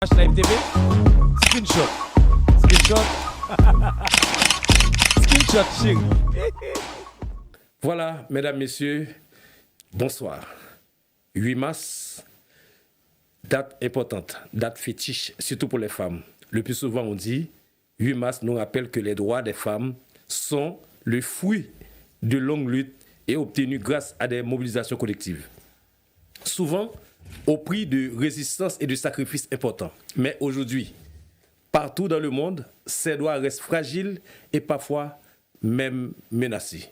Live TV, screenshot, screenshot, screenshot, chérie. Voilà, mesdames, messieurs, bonsoir. 8 mars, date importante, date fétiche, surtout pour les femmes. Le plus souvent, on dit, 8 mars nous rappelle que les droits des femmes sont le fruit de longues luttes et obtenus grâce à des mobilisations collectives. Souvent, au prix de résistance et de sacrifices importants. Mais aujourd'hui, partout dans le monde, ces droits restent fragiles et parfois même menacés.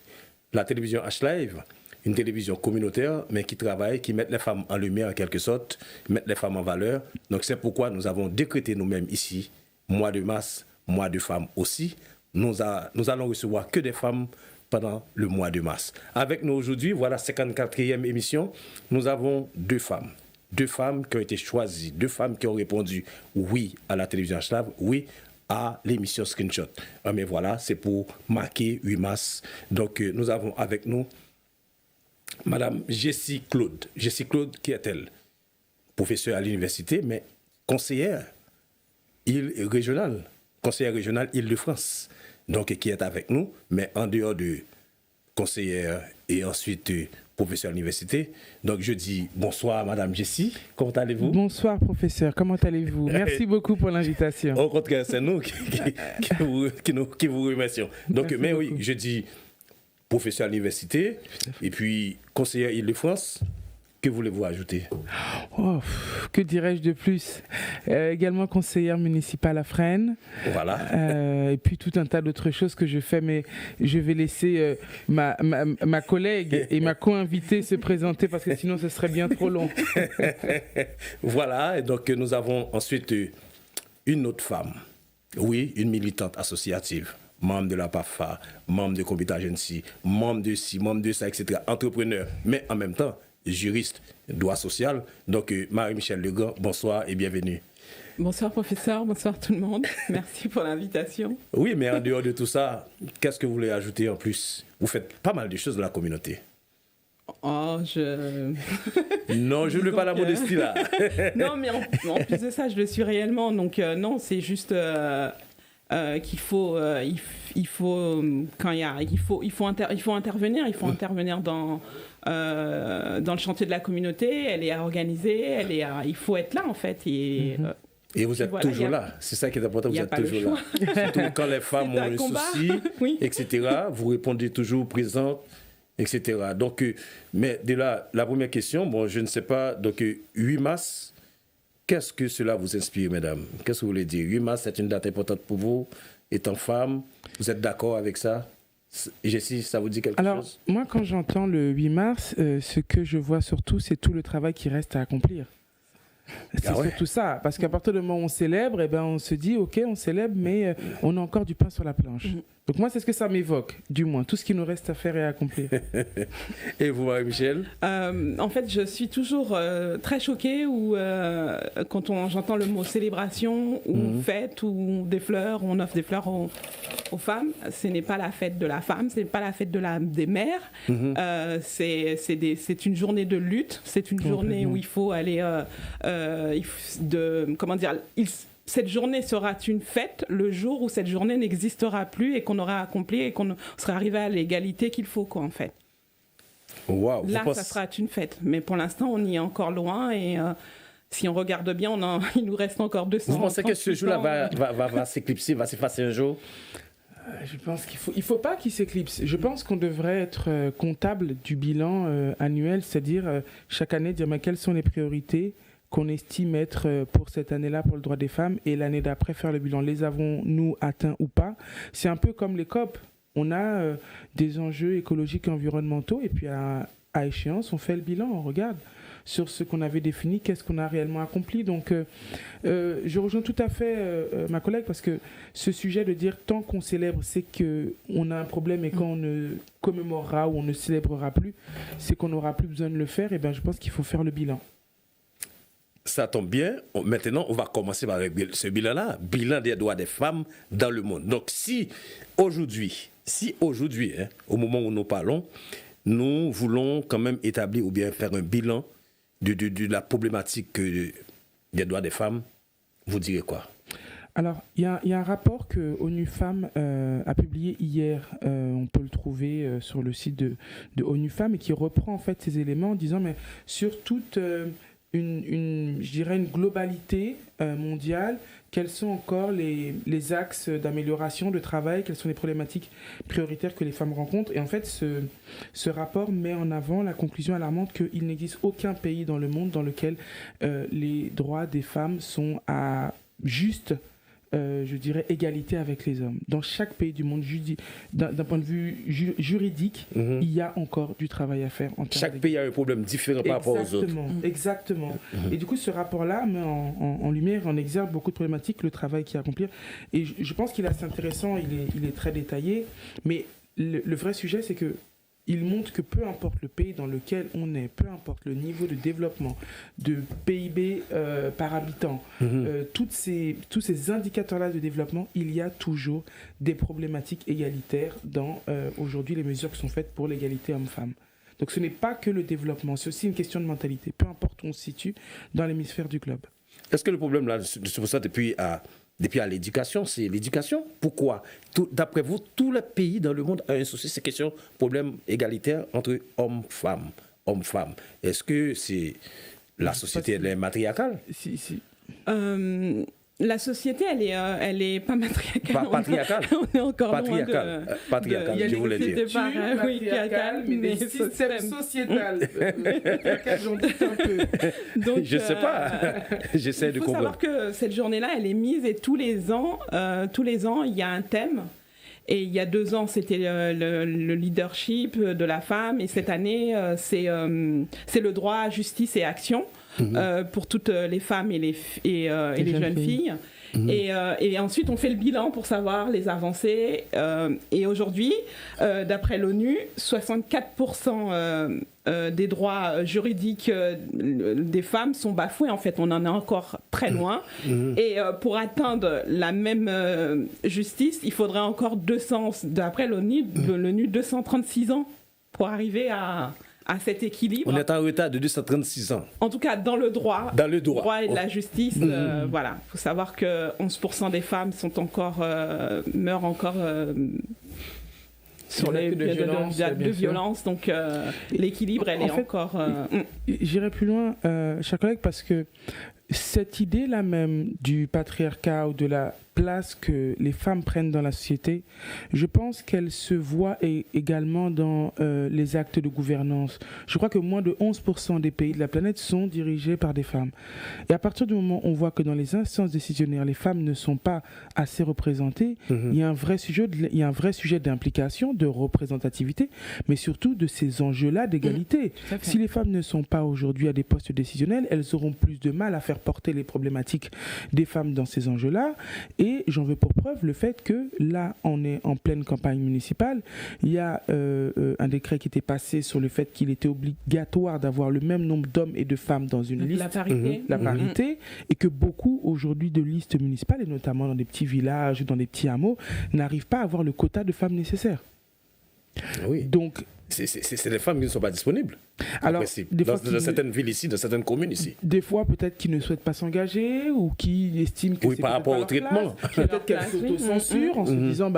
La télévision H-Live, une télévision communautaire, mais qui travaille, qui met les femmes en lumière en quelque sorte, met les femmes en valeur. Donc c'est pourquoi nous avons décrété nous-mêmes ici, mois de mars, mois de femmes aussi. Nous allons recevoir que des femmes pendant le mois de mars. Avec nous aujourd'hui, voilà 54e émission, nous avons deux femmes. Deux femmes qui ont été choisies, deux femmes qui ont répondu oui à la télévision H-Live, oui à l'émission Screenshot. Mais voilà, c'est pour marquer 8 mars. Donc nous avons avec nous Madame Jessie Claude. Jessie Claude, qui est-elle? Professeure à l'université, mais conseillère régionale Île-de-France. Donc qui est avec nous, mais en dehors de conseillère et ensuite professeur à l'université. Donc je dis bonsoir Madame Jessie, comment allez-vous? Bonsoir professeur, comment allez-vous? Merci beaucoup pour l'invitation. Au contraire, c'est nous qui vous remercions. Donc, mais oui, je dis professeur à l'université et puis conseillère Île-de-France. Que voulez-vous ajouter? Oh, que dirais-je de plus? Également conseillère municipale à Fresnes. Voilà. Et puis tout un tas d'autres choses que je fais, mais je vais laisser ma collègue et ma co-invitée se présenter parce que sinon ce serait bien trop long. Voilà, et donc nous avons ensuite une autre femme. Oui, une militante associative. Membre de la PAFA, membre de Comité Agency, membre de ci, membre de ça, etc. Entrepreneur, mais en même temps, juriste, droit social. Donc, Marie-Michel Legrand, bonsoir et bienvenue. Bonsoir professeur, bonsoir tout le monde. Merci pour l'invitation. Oui, mais en dehors de tout ça, qu'est-ce que vous voulez ajouter en plus? Vous faites pas mal de choses de la communauté. Oh, Non, je ne veux pas la modestie là. Non, mais en plus de ça, je le suis réellement. Donc non, c'est juste qu'il faut, il faut intervenir. Il faut intervenir dans le chantier de la communauté. Elle est à organiser. Il faut être là en fait. Et vous êtes voilà, toujours là. C'est ça qui est important, vous êtes toujours là. Surtout quand les femmes ont un souci, oui. Etc., vous répondez toujours présente, etc. Donc, mais de là, la première question, bon, je ne sais pas, donc 8 mars, qu'est-ce que cela vous inspire, mesdames? Qu'est-ce que vous voulez dire? 8 mars, c'est une date importante pour vous, étant femme, vous êtes d'accord avec ça? Jessie, ça vous dit quelque chose? Alors, moi, quand j'entends le 8 mars, ce que je vois surtout, c'est tout le travail qui reste à accomplir. C'est surtout ça, parce qu'à partir du moment où on célèbre, eh ben, on se dit, ok, on célèbre, mais on a encore du pain sur la planche. Donc moi, c'est ce que ça m'évoque, du moins, tout ce qui nous reste à faire et à accomplir. Et vous, Marie-Michel? En fait, je suis toujours très choquée quand j'entends le mot célébration ou fête ou des fleurs, on offre des fleurs aux femmes. Ce n'est pas la fête de la femme, ce n'est pas la fête des mères. C'est une journée de lutte, c'est une journée où il faut aller... cette journée sera une fête le jour où cette journée n'existera plus et qu'on aura accompli et qu'on sera arrivé à l'égalité qu'il faut, quoi, en fait. Wow, là, ça sera une fête. Mais pour l'instant, on y est encore loin et si on regarde bien, il nous reste encore 200 ans. Vous pensez que ce jour-là va s'éclipser, va s'effacer un jour? Je pense qu'il faut pas qu'il s'éclipse. Je pense qu'on devrait être comptable du bilan annuel, c'est-à-dire chaque année dire mais quelles sont les priorités qu'on estime être pour cette année-là pour le droit des femmes et l'année d'après faire le bilan. Les avons-nous atteints ou pas? C'est un peu comme les COP. On a des enjeux écologiques et environnementaux et puis à échéance, on fait le bilan, on regarde sur ce qu'on avait défini, qu'est-ce qu'on a réellement accompli. Donc, je rejoins tout à fait ma collègue parce que ce sujet de dire tant qu'on célèbre, c'est qu'on a un problème et quand on ne commémorera ou on ne célébrera plus, c'est qu'on n'aura plus besoin de le faire. Et bien, je pense qu'il faut faire le bilan. Ça tombe bien. Maintenant, on va commencer par ce bilan-là, bilan des droits des femmes dans le monde. Donc, si aujourd'hui, au moment où nous parlons, nous voulons quand même établir ou bien faire un bilan de la problématique des droits des femmes, vous direz quoi? Alors, il y a un rapport que ONU Femmes a publié hier, on peut le trouver sur le site de ONU Femmes, et qui reprend en fait ces éléments en disant, mais sur toute je dirais une globalité mondiale, quels sont encore les axes d'amélioration, de travail, quelles sont les problématiques prioritaires que les femmes rencontrent. Et en fait, ce rapport met en avant la conclusion alarmante qu'il n'existe aucun pays dans le monde dans lequel les droits des femmes sont à juste, je dirais, égalité avec les hommes. Dans chaque pays du monde, d'un point de vue juridique, il y a encore du travail à faire. Chaque pays a un problème différent par rapport aux autres. Exactement. Et du coup, ce rapport-là met en lumière, en exergue beaucoup de problématiques, le travail qu'il y a à accomplir. Et je pense qu'il est assez intéressant, il est très détaillé. Mais le vrai sujet, c'est que il montre que peu importe le pays dans lequel on est, peu importe le niveau de développement, de PIB par habitant, tous ces indicateurs-là de développement, il y a toujours des problématiques égalitaires dans aujourd'hui les mesures qui sont faites pour l'égalité homme-femme. Donc ce n'est pas que le développement, c'est aussi une question de mentalité, peu importe où on se situe dans l'hémisphère du globe. Est-ce que le problème là, c'est pour ça depuis à l'éducation, c'est l'éducation? Pourquoi? D'après vous, tous les pays dans le monde ont un souci, ces questions, problème égalitaire entre hommes-femmes. Hommes-femmes. Est-ce que c'est la société elle est matriarcale? Si. La société, elle est pas matriarcale. Pas patriarcale. On est encore patriarcale. loin Patriarcale, je voulais dire. Oui, patriarcale, mais système sociétal. J'en doute un peu. Donc, je sais pas. J'essaie de comprendre. Il faut savoir que cette journée-là, elle est mise et tous les ans, il y a un thème. Et il y a 2 ans, c'était le leadership de la femme. Et cette année, c'est le droit à justice et action pour toutes les femmes et les jeunes filles. Et ensuite, on fait le bilan pour savoir les avancées. Et aujourd'hui, d'après l'ONU, 64% des droits juridiques des femmes sont bafoués. En fait, on en est encore très loin. Et pour atteindre la même justice, il faudrait encore d'après l'ONU, 236 ans pour arriver à cet équilibre. On est en retard de 236 ans. En tout cas, dans le droit. Dans le droit. Et de la justice, voilà. Il faut savoir que 11% des femmes meurent encore sur les de violence. Donc, l'équilibre, elle est encore... J'irai plus loin, chers collègues, parce que cette idée-là même du patriarcat ou de la place que les femmes prennent dans la société, je pense qu'elle se voit également dans les actes de gouvernance. Je crois que moins de 11% des pays de la planète sont dirigés par des femmes. Et à partir du moment où on voit que dans les instances décisionnaires, les femmes ne sont pas assez représentées, il y a un vrai sujet d'implication, de représentativité, mais surtout de ces enjeux-là d'égalité. Si les femmes ne sont pas aujourd'hui à des postes décisionnels, elles auront plus de mal à faire porter les problématiques des femmes dans ces enjeux-là. Et j'en veux pour preuve le fait que là, on est en pleine campagne municipale. Il y a un décret qui était passé sur le fait qu'il était obligatoire d'avoir le même nombre d'hommes et de femmes dans une liste. La parité. La parité. Et que beaucoup aujourd'hui de listes municipales, et notamment dans des petits villages ou dans des petits hameaux, n'arrivent pas à avoir le quota de femmes nécessaire. Oui. Donc, c'est les femmes qui ne sont pas disponibles. Alors, dans certaines villes ici, dans certaines communes ici. Des fois, peut-être qu'ils ne souhaitent pas s'engager ou qui estiment que c'est par rapport au traitement. Peut-être qu'elles s'auto-censurent en se disant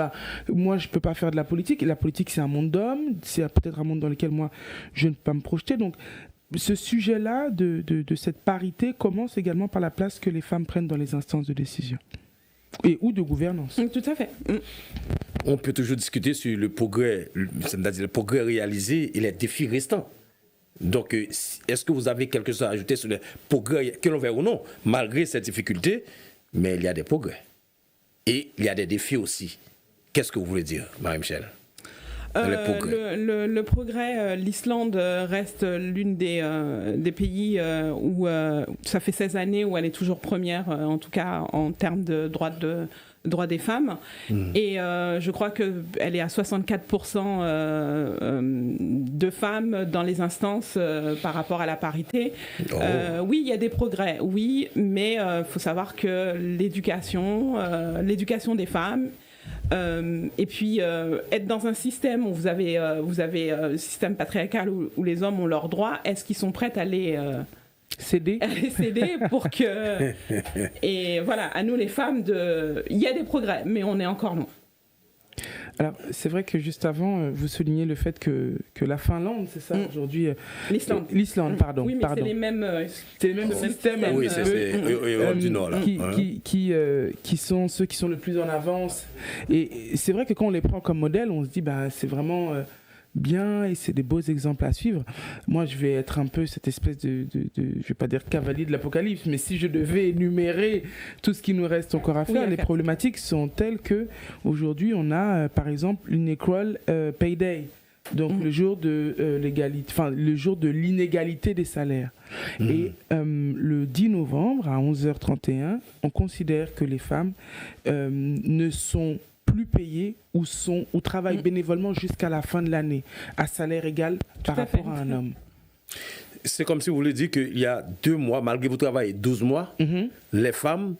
moi, je ne peux pas faire de la politique. Et la politique, c'est un monde d'hommes. C'est peut-être un monde dans lequel moi, je ne peux pas me projeter. Donc, ce sujet-là de cette parité commence également par la place que les femmes prennent dans les instances de décision ou de gouvernance. Tout à fait. On peut toujours discuter sur le progrès, c'est-à-dire le progrès réalisé et les défis restants. Donc, est-ce que vous avez quelque chose à ajouter sur les progrès, que l'on verra ou non, malgré cette difficulté, mais il y a des progrès. Et il y a des défis aussi. Qu'est-ce que vous voulez dire, Marie-Michel? Le progrès, l'Islande reste l'une des pays où ça fait 16 années où elle est toujours première, en tout cas en termes de droits des femmes. Et je crois qu'elle est à 64% de femmes dans les instances par rapport à la parité. Oui, il y a des progrès, oui, mais il faut savoir que l'éducation des femmes, et puis être dans un système où vous avez un système patriarcal où les hommes ont leurs droits, est-ce qu'ils sont prêts à les CD. céder pour que... Et voilà, à nous les femmes, il y a des progrès, mais on est encore loin. Alors, c'est vrai que juste avant, vous soulignez le fait que la Finlande, c'est ça, aujourd'hui... L'Islande, pardon. Oui, mais pardon. c'est les mêmes systèmes. Oui, c'est Europe du Nord, là. Qui sont ceux qui sont le plus en avance. Et c'est vrai que quand on les prend comme modèle, on se dit, c'est vraiment... bien et c'est des beaux exemples à suivre. Moi, je vais être un peu cette espèce de je vais pas dire cavalier de l'apocalypse, mais si je devais énumérer tout ce qui nous reste encore à faire, les problématiques sont telles que aujourd'hui on a par exemple l'Unequal Pay Day. Donc le jour de l'égalité, enfin le jour de l'inégalité des salaires. Et le 10 novembre à 11h31, on considère que les femmes ne sont plus payés ou travaillent bénévolement jusqu'à la fin de l'année à salaire égal par rapport à un homme. C'est comme si vous voulez dire qu'il y a 2 mois, malgré vous travaillez 12 mois, les femmes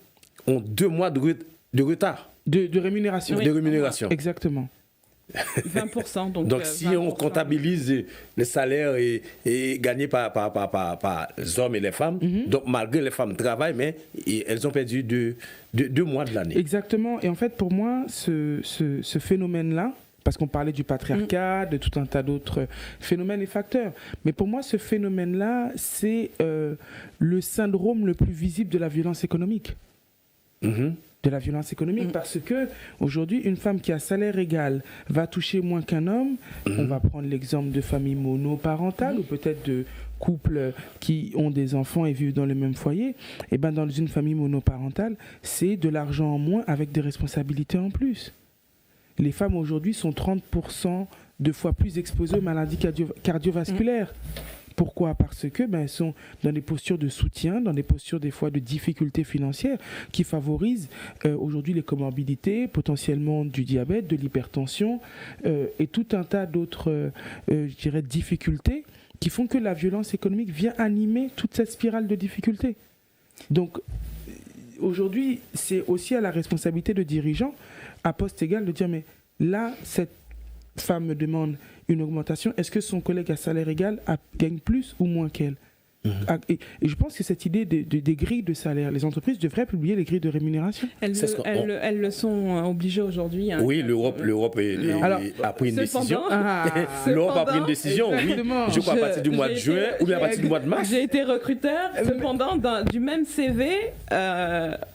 ont 2 mois de retard. De rémunération. De rémunération. Exactement. 20%. Donc si 20%. On comptabilise les salaires et gagnés par les hommes et les femmes, donc malgré les femmes travaillent, mais elles ont perdu 2 mois de l'année. Exactement. Et en fait, pour moi, ce phénomène-là, parce qu'on parlait du patriarcat, de tout un tas d'autres phénomènes et facteurs, mais pour moi, ce phénomène-là, c'est le syndrome le plus visible de la violence économique. De la violence économique, parce que aujourd'hui, une femme qui a salaire égal va toucher moins qu'un homme. On va prendre l'exemple de familles monoparentales ou peut-être de couples qui ont des enfants et vivent dans le même foyer. Et ben dans une famille monoparentale, c'est de l'argent en moins avec des responsabilités en plus. Les femmes aujourd'hui sont 30% de fois plus exposées aux maladies cardiovasculaires. Pourquoi ? Parce que elles sont dans des postures de soutien, dans des postures des fois de difficultés financières qui favorisent aujourd'hui les comorbidités, potentiellement du diabète, de l'hypertension et tout un tas d'autres, difficultés qui font que la violence économique vient animer toute cette spirale de difficultés. Donc aujourd'hui, c'est aussi à la responsabilité de dirigeants à poste égal de dire mais là, cette femme me demande une augmentation, est-ce que son collègue à salaire égal gagne plus ou moins qu'elle ? Et je pense que cette idée des grilles de salaire, les entreprises devraient publier les grilles de rémunération. Elles le sont obligées aujourd'hui. Oui, l'Europe a pris une décision. L'Europe a pris une décision, oui. Je crois à partir du mois de juin ou bien à partir du mois de mars. J'ai été recruteur. Cependant, du même CV,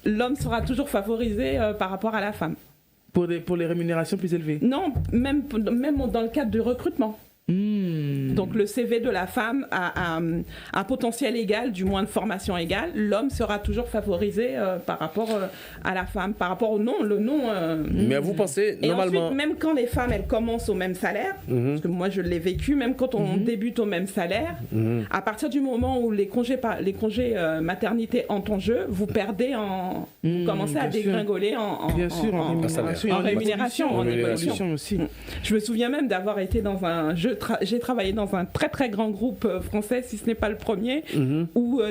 l'homme sera toujours favorisé par rapport à la femme. Pour les rémunérations plus élevées ? Non, même dans le cadre du recrutement. Donc le CV de la femme a potentiel égal, du moins de formation égale, l'homme sera toujours favorisé par rapport à la femme, par rapport au nom. Mais vous pensez, et normalement... ensuite, même quand les femmes, elles commencent au même salaire, parce que moi je l'ai vécu, même quand on débute au même salaire, à partir du moment où les congés maternité entrent en jeu, vous perdez vous commencez à dégringoler en rémunération, en évolution aussi. Je me souviens même d'avoir été dans j'ai travaillé dans un très très grand groupe français, si ce n'est pas le premier, où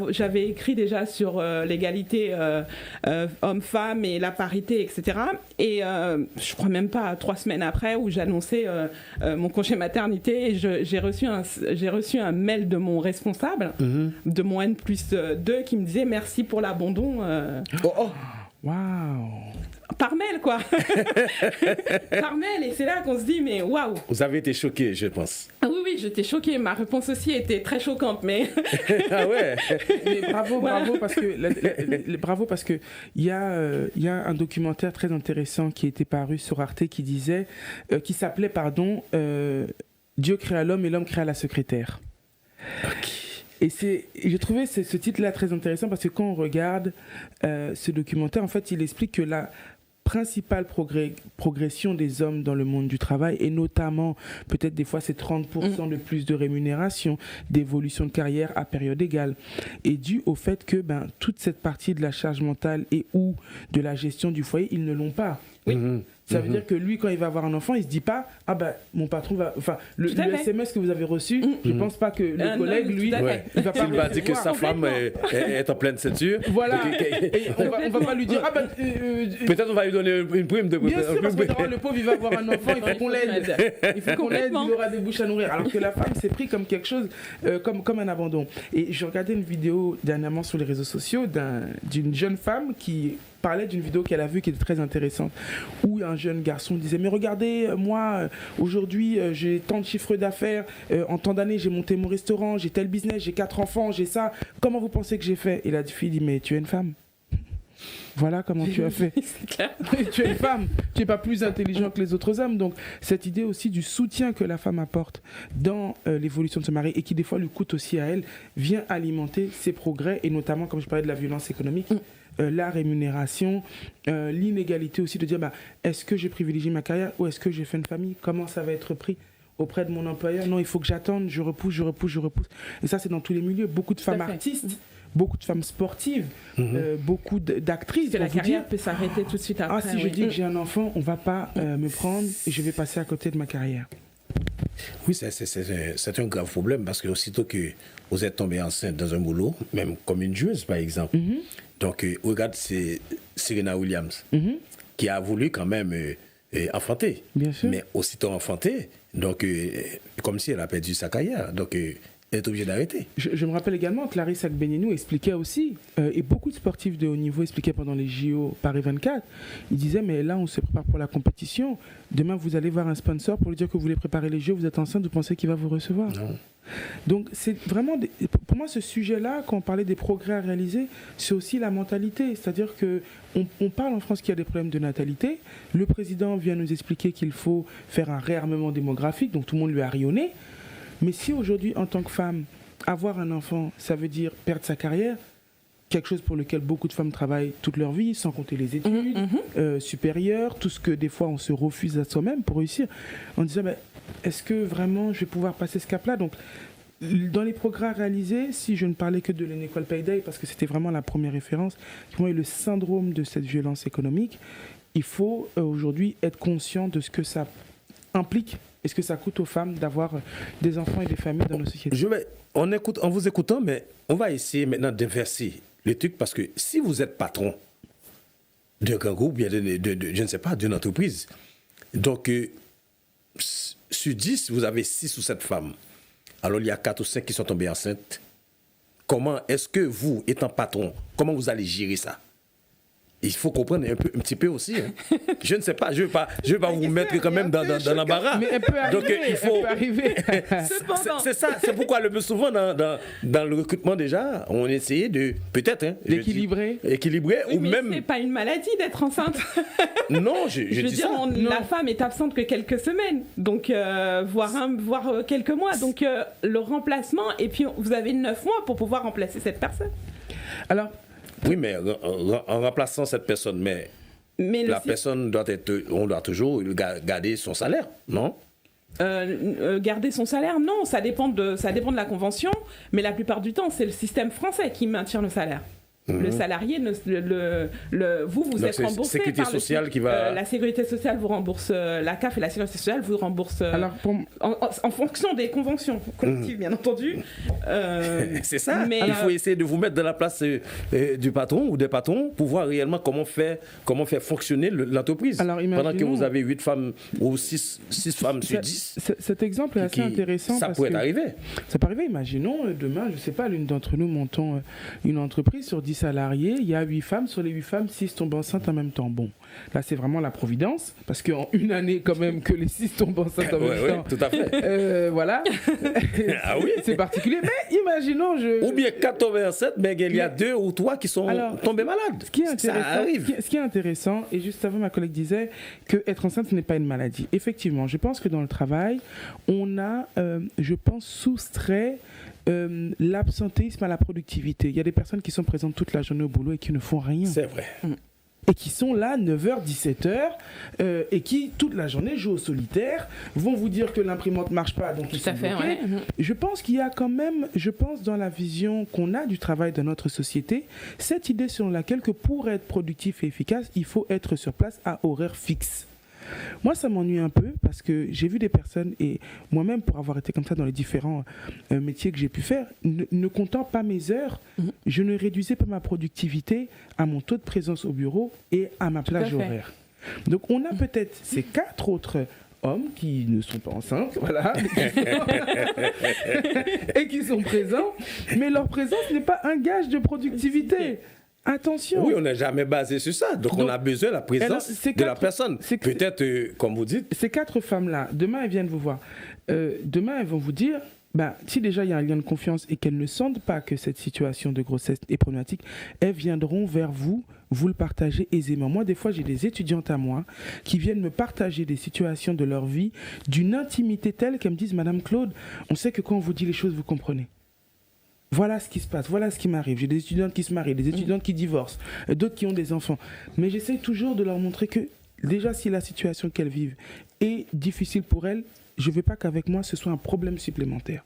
j'avais écrit déjà sur l'égalité homme-femme et la parité, etc. Et je crois même pas 3 semaines après où j'annonçais mon congé maternité, et j'ai reçu un mail de mon responsable, de mon N+2, qui me disait merci pour l'abandon. Waouh. Par mail, quoi. Par mail, et c'est là qu'on se dit, mais waouh. Vous avez été choqué, je pense. Ah oui, j'étais choquée. Ma réponse aussi était très choquante, mais... Ah ouais. Mais bravo, parce que il y a un documentaire très intéressant qui était paru sur Arte qui s'appelait Dieu créa l'homme et l'homme créa la secrétaire. Ok. Et j'ai trouvé ce titre-là très intéressant parce que quand on regarde ce documentaire, en fait, il explique que la principale progression des hommes dans le monde du travail, et notamment peut-être des fois c'est 30% de plus de rémunération, d'évolution de carrière à période égale, est due au fait que toute cette partie de la charge mentale et ou de la gestion du foyer, ils ne l'ont pas. Oui. Ça veut dire que lui, quand il va avoir un enfant, il se dit pas, ah ben, mon patron va, enfin, le Tout à fait. SMS que vous avez reçu, je pense pas que le collègue, non, lui, tout à fait. Ouais. il va pas Il va dire que sa recevoir. femme est en pleine ceinture. Voilà. Donc, Et on va pas lui dire, ah ben, peut-être on va lui donner une prime de bien sûr, parce que le pauvre, il va avoir un enfant, il faut qu'on l'aide. Il faut qu'on l'aide, Complètement. il aura des bouches à nourrir. Alors que la femme, c'est pris comme quelque chose, comme un abandon. Et je regardais une vidéo dernièrement sur les réseaux sociaux d'une jeune femme qui parlait d'une vidéo qu'elle a vue qui était très intéressante, où un jeune garçon disait, mais regardez, moi, aujourd'hui, j'ai tant de chiffres d'affaires, en tant d'années, j'ai monté mon restaurant, j'ai tel business, j'ai 4 enfants, j'ai ça, comment vous pensez que j'ai fait? Et la fille dit, mais tu es une femme. Voilà comment tu as fait. C'est clair. Tu es une femme, tu n'es pas plus intelligent que les autres hommes. Donc cette idée aussi du soutien que la femme apporte dans l'évolution de ce mari et qui des fois lui coûte aussi à elle, vient alimenter ses progrès et notamment, comme je parlais de la violence économique, la rémunération, l'inégalité aussi de dire est-ce que j'ai privilégié ma carrière ou est-ce que j'ai fait une famille? Comment ça va être pris auprès de mon employeur? Non, il faut que j'attende, je repousse. Et ça, c'est dans tous les milieux. Beaucoup de femmes à fait. artistes, beaucoup de femmes sportives, beaucoup d'actrices. Que la vont vous carrière dire, peut s'arrêter tout de suite après. si je dis que j'ai un enfant, on va pas me prendre et je vais passer à côté de ma carrière. Oui, c'est un grave problème parce que aussitôt que vous êtes tombé enceinte dans un boulot, même comme une joueuse par exemple, donc regarde, c'est Serena Williams qui a voulu quand même enfanter. Bien sûr. Mais aussitôt enfantée, donc comme si elle a perdu sa carrière, donc elle est obligée d'arrêter. Je me rappelle également que Clarisse Agbenienou expliquait aussi, et beaucoup de sportifs de haut niveau expliquaient pendant les JO Paris 24, ils disaient mais là on se prépare pour la compétition, demain vous allez voir un sponsor pour lui dire que vous voulez préparer les JO, vous êtes enceinte, vous pensez qu'il va vous recevoir? Non. Donc c'est vraiment, pour moi ce sujet-là, quand on parlait des progrès à réaliser, c'est aussi la mentalité, c'est-à-dire que on parle en France qu'il y a des problèmes de natalité, le président vient nous expliquer qu'il faut faire un réarmement démographique, donc tout le monde lui a rayonné. Mais si aujourd'hui, en tant que femme, avoir un enfant, ça veut dire perdre sa carrière, quelque chose pour lequel beaucoup de femmes travaillent toute leur vie, sans compter les études supérieures, tout ce que des fois on se refuse à soi-même pour réussir, en disant est-ce que vraiment je vais pouvoir passer ce cap-là? Donc, dans les progrès réalisés, si je ne parlais que de l'Unequal Pay Day, parce que c'était vraiment la première référence, qui ont eu le syndrome de cette violence économique, il faut aujourd'hui être conscient de ce que ça implique et ce que ça coûte aux femmes d'avoir des enfants et des familles dans nos sociétés. En vous écoutant, mais on va essayer maintenant d'inverser le truc parce que si vous êtes patron d'un grand groupe, bien je ne sais pas, d'une entreprise, donc sur 10, vous avez 6 ou 7 femmes. Alors il y a 4 ou 5 qui sont tombées enceintes. Comment est-ce que vous, étant patron, comment vous allez gérer ça? Il faut comprendre un petit peu aussi. Hein. Je ne sais pas, je ne vais pas vous mettre quand même dans l'embarras. Mais elle peut arriver, donc, il faut... elle peut arriver. C'est ça, c'est pourquoi le plus souvent dans le recrutement déjà, on essayait de peut-être d'équilibrer, oui, ou mais même. C'est pas une maladie d'être enceinte. Non, je veux dis dire, ça. la femme est absente que quelques semaines, donc voire quelques mois. Donc le remplacement, et puis vous avez 9 mois pour pouvoir remplacer cette personne. Alors. Oui, mais en remplaçant cette personne, mais la personne on doit toujours garder son salaire, non? Garder son salaire, non, ça dépend de la convention, mais la plupart du temps, c'est le système français qui maintient le salaire. Le salarié, vous donc êtes remboursé. Sécurité sociale qui va... la sécurité sociale vous rembourse, la CAF et la sécurité sociale vous remboursent en fonction des conventions collectives, bien entendu. C'est ça, mais il faut essayer de vous mettre dans la place du patron ou des patrons pour voir réellement comment faire fonctionner l'entreprise. Alors, pendant que vous avez 8 femmes ou 6 femmes sur 10. Cet exemple est assez intéressant. Ça pourrait arriver. Ça peut arriver, imaginons, demain, je ne sais pas, l'une d'entre nous montons une entreprise sur 10 salariés, il y a 8 femmes, sur les 8 femmes, 6 tombent enceintes en même temps. Bon, là c'est vraiment la providence, parce qu'en une année quand même que les 6 tombent enceintes en même temps. Oui, tout à fait. Voilà. Ah oui. C'est particulier, mais imaginons... Ou bien 4 tombées enceintes, mais il y a 2 ou 3 qui sont tombés malades. Ce qui est intéressant, ça arrive. Ce qui est intéressant, et juste avant ma collègue disait que être enceinte n'est pas une maladie. Effectivement, je pense que dans le travail, on a, je pense, soustrait l'absentéisme à la productivité. Il y a des personnes qui sont présentes toute la journée au boulot et qui ne font rien. C'est vrai. Et qui sont là 9h, 17h, et qui, toute la journée, jouent au solitaire, vont vous dire que l'imprimante ne marche pas, donc ils sont bloqués. Ouais. Je pense qu'il y a quand même, dans la vision qu'on a du travail dans notre société, cette idée selon laquelle que pour être productif et efficace, il faut être sur place à horaire fixe. Moi, ça m'ennuie un peu parce que j'ai vu des personnes, et moi-même, pour avoir été comme ça dans les différents métiers que j'ai pu faire, ne comptant pas mes heures, je ne réduisais pas ma productivité à mon taux de présence au bureau et à ma plage horaire. Donc, on a peut-être ces 4 autres hommes qui ne sont pas enceintes, voilà, et qui sont présents, mais leur présence n'est pas un gage de productivité. Attention. Oui, on n'est jamais basé sur ça. Donc, on a besoin de la présence de la personne. Peut-être, comme vous dites... Ces 4 femmes-là, demain, elles viennent vous voir. Demain, elles vont vous dire, si déjà il y a un lien de confiance et qu'elles ne sentent pas que cette situation de grossesse est problématique, elles viendront vers vous, vous le partagez aisément. Moi, des fois, j'ai des étudiantes à moi qui viennent me partager des situations de leur vie d'une intimité telle qu'elles me disent, Madame Claude, on sait que quand on vous dit les choses, vous comprenez. Voilà ce qui se passe, voilà ce qui m'arrive. J'ai des étudiantes qui se marient, des étudiantes qui divorcent, d'autres qui ont des enfants. Mais j'essaie toujours de leur montrer que, déjà, si la situation qu'elles vivent est difficile pour elles, je ne veux pas qu'avec moi, ce soit un problème supplémentaire.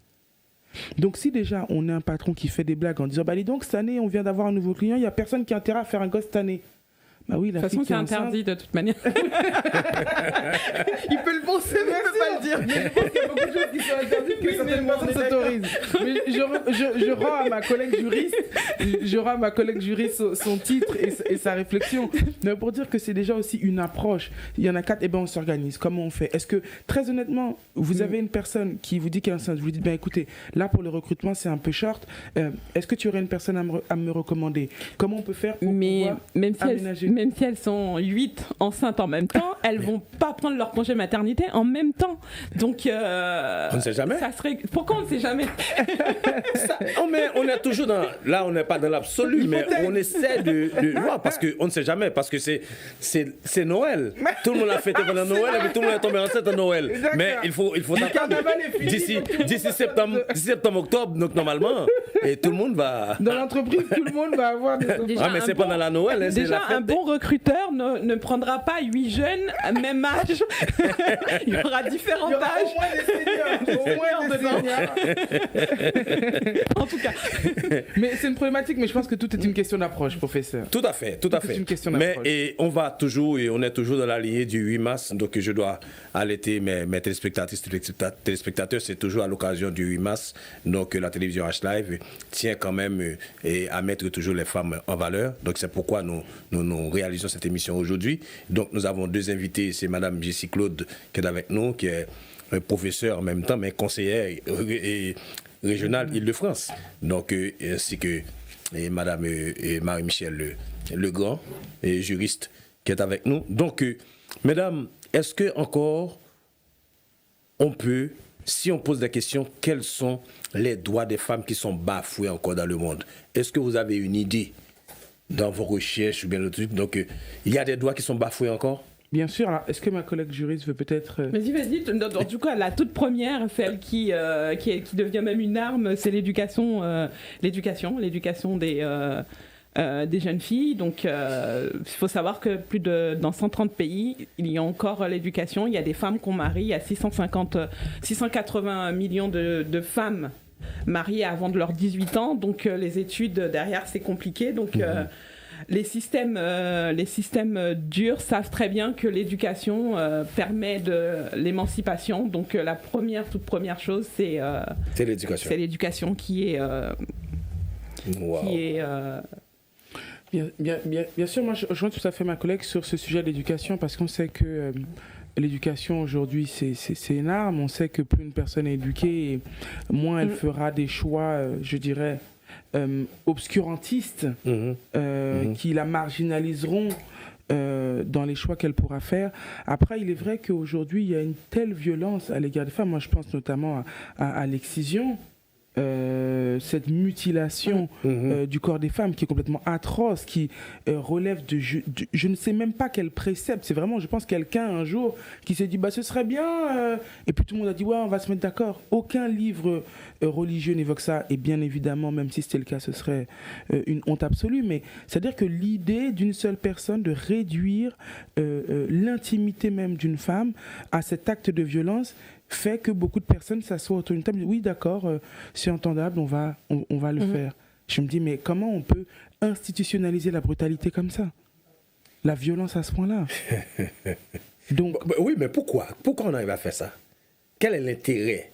Donc, si déjà, on est un patron qui fait des blagues en disant, dis donc, cette année, on vient d'avoir un nouveau client, il n'y a personne qui a intérêt à faire un gosse cette année. Oui, de toute façon, c'est interdit de toute manière. Il peut le penser, mais il ne peut pas le dire. Mais je pense qu'il y a beaucoup de choses qui sont interdites que certaines personnes s'autorisent. Mais je rends à ma collègue juriste, son titre et sa réflexion. Mais pour dire que c'est déjà aussi une approche. Il y en a 4, et on s'organise. Comment on fait? Est-ce que, très honnêtement, vous avez une personne qui vous dit qu'elle est enceinte, vous lui dites, écoutez, là pour le recrutement, c'est un peu short. Est-ce que tu aurais une personne à me recommander? Comment on peut faire pour pouvoir aménager? Même si elles sont 8 enceintes en même temps, elles vont pas prendre leur congé maternité en même temps. Donc, on ne sait jamais. Pourquoi on ne sait jamais? On est toujours dans... Là, on n'est pas dans l'absolu, mais on essaie de voir, parce qu'on ne sait jamais, parce que c'est Noël. Tout le monde a fêté pendant Noël, et puis tout le monde est tombé enceinte à Noël. Exactement. Mais il faut s'attendre. D'ici septembre, octobre, donc normalement, et tout le monde va... Dans l'entreprise, tout le monde va avoir des enfants. Mais c'est pendant la Noël. Déjà, un bon recruteur ne prendra pas 8 jeunes à même âge. Il y aura différents âges. Au moins des seniors. En tout cas. Mais c'est une problématique, mais je pense que tout est une question d'approche, professeur. Tout à fait. C'est une question d'approche. Mais on est toujours dans la lignée du 8 mars, donc je dois allaiter mes téléspectateurs, c'est toujours à l'occasion du 8 mars, donc la télévision H-Live tient quand même à mettre toujours les femmes en valeur, donc c'est pourquoi nous réalisons cette émission aujourd'hui. Donc nous avons 2 invités, c'est Madame Jessie Claude qui est avec nous, qui est professeure en même temps, mais conseillère régionale Île-de-France. Donc ainsi que Madame Marie-Michel Legrand, juriste, qui est avec nous. Donc, mesdames, est-ce que encore on peut, si on pose la question, quels sont les droits des femmes qui sont bafoués encore dans le monde? Est-ce que vous avez une idée dans vos recherches ou bien le truc? Donc, il y a des droits qui sont bafoués encore? Bien sûr. Alors, est-ce que ma collègue juriste veut peut-être... Vas-y. En tout cas, la toute première, celle qui devient même une arme, c'est l'éducation des jeunes filles. Donc, il faut savoir que dans 130 pays, il y a encore l'éducation. Il y a des femmes qu'on marie. Il y a 680 millions de femmes mariées avant de leurs 18 ans. Donc, les études derrière, c'est compliqué. Donc, les systèmes durs savent très bien que l'éducation permet de l'émancipation. Donc, toute première chose, c'est l'éducation. C'est l'éducation qui est... Bien sûr, moi je rejoins tout à fait ma collègue sur ce sujet de l'éducation, parce qu'on sait que l'éducation aujourd'hui c'est une arme. On sait que plus une personne est éduquée, moins elle fera des choix, je dirais, obscurantistes, qui la marginaliseront dans les choix qu'elle pourra faire. Après, il est vrai qu'aujourd'hui il y a une telle violence à l'égard des femmes. Moi je pense notamment à l'excision. Cette mutilation du corps des femmes qui est complètement atroce, qui relève de je ne sais même pas quel précepte. C'est vraiment, je pense, quelqu'un un jour qui s'est dit ce serait bien, et puis tout le monde a dit on va se mettre d'accord. Aucun livre religieux n'évoque ça, et bien évidemment, même si c'était le cas, ce serait une honte absolue. Mais c'est-à-dire que l'idée d'une seule personne de réduire l'intimité même d'une femme à cet acte de violence fait que beaucoup de personnes s'assoient autour d'une table et disent oui, d'accord, c'est entendable, on va le faire. Je me dis, mais comment on peut institutionnaliser la brutalité comme ça? la violence à ce point-là. Donc, Oui, mais pourquoi on arrive à faire ça? Quel est l'intérêt?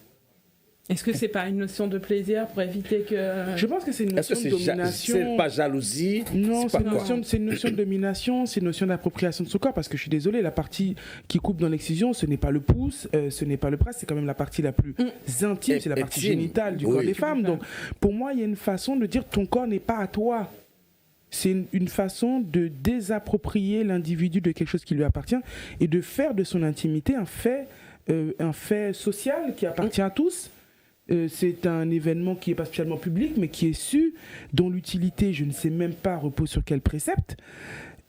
Est-ce que c'est pas une notion de plaisir pour éviter que... je pense que c'est une Est-ce notion que de c'est domination. pas jalousie? Non, c'est c'est pas une, quoi? c'est une notion de domination, c'est une notion d'appropriation de son corps, parce que je suis désolé, la partie qui coupe dans l'excision, ce n'est pas le pouce, ce n'est pas le bras, c'est quand même la partie la plus intime, c'est la partie Intime. génitale du Oui. corps des femmes. Donc, pour moi, il y a une façon de dire ton corps n'est pas à toi. C'est une façon de désapproprier l'individu de quelque chose qui lui appartient et de faire de son intimité un fait social qui appartient à tous. C'est un événement qui n'est pas spécialement public, mais qui est su, dont l'utilité, je ne sais même pas, repose sur quel précepte.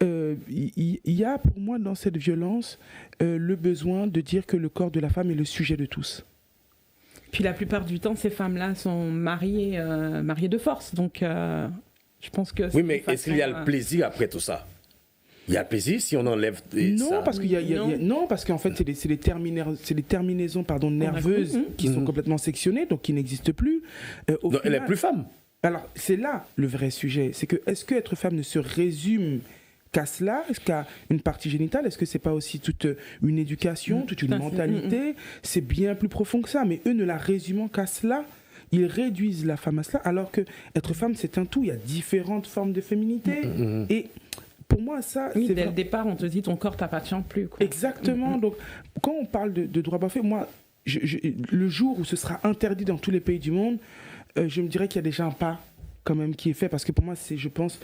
Il y a pour moi dans cette violence le besoin de dire que le corps de la femme est le sujet de tous. Puis la plupart du temps, ces femmes-là sont mariées de force. Donc, je pense que... Oui, mais est-ce qu'il y a le plaisir après tout ça? Il y a le plaisir si on enlève Non, ça? parce non, parce qu'en fait, c'est les terminaisons nerveuses qui sont complètement sectionnées, donc qui n'existent plus. Donc, elle n'est plus femme. Alors, c'est là le vrai sujet. C'est que, est-ce que être femme ne se résume qu'à cela? Est-ce qu'à une partie génitale? Est-ce que c'est pas aussi toute une éducation, toute une mentalité? C'est bien plus profond que ça, mais eux ne la résument qu'à cela. Ils réduisent la femme à cela, alors que être femme, c'est un tout. Il y a différentes formes de féminité. Et pour moi, ça... Oui, c'est dès le départ, on te dit ton corps t'appartient plus. Quoi. Exactement. Donc, quand on parle de droit bafoué, moi, le jour où ce sera interdit dans tous les pays du monde, je me dirais qu'il y a déjà un pas quand même qui est fait, parce que pour moi, c'est, je pense,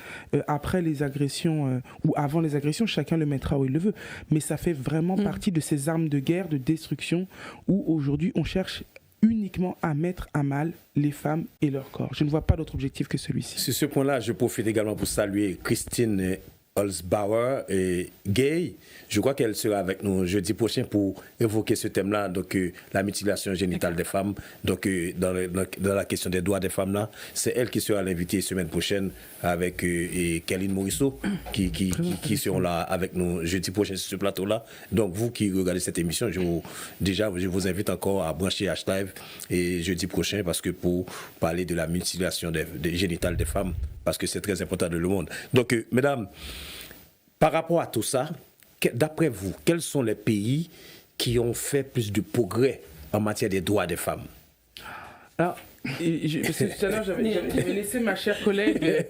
après les agressions ou avant les agressions, chacun le mettra où il le veut. Mais ça fait vraiment partie de ces armes de guerre, de destruction, où aujourd'hui, on cherche uniquement à mettre à mal les femmes et leur corps. Je ne vois pas d'autre objectif que celui-ci. Sur ce point-là, je profite également pour saluer Christine Holzbauer et Gay. Je crois qu'elle sera avec nous jeudi prochain pour évoquer ce thème-là, donc la mutilation génitale des femmes, donc dans la question des droits des femmes là, c'est elle qui sera l'invitée semaine prochaine avec et Kéline Morisseau qui seront là avec nous jeudi prochain sur ce plateau-là. Donc vous qui regardez cette émission, je vous invite encore à brancher H-Live et jeudi prochain parce que pour parler de la mutilation des génitales des femmes, parce que c'est très important dans le monde. Donc mesdames, par rapport à tout ça, d'après vous, quels sont les pays qui ont fait plus de progrès en matière des droits des femmes? Alors, parce que tout à l'heure, j'avais laissé ma chère collègue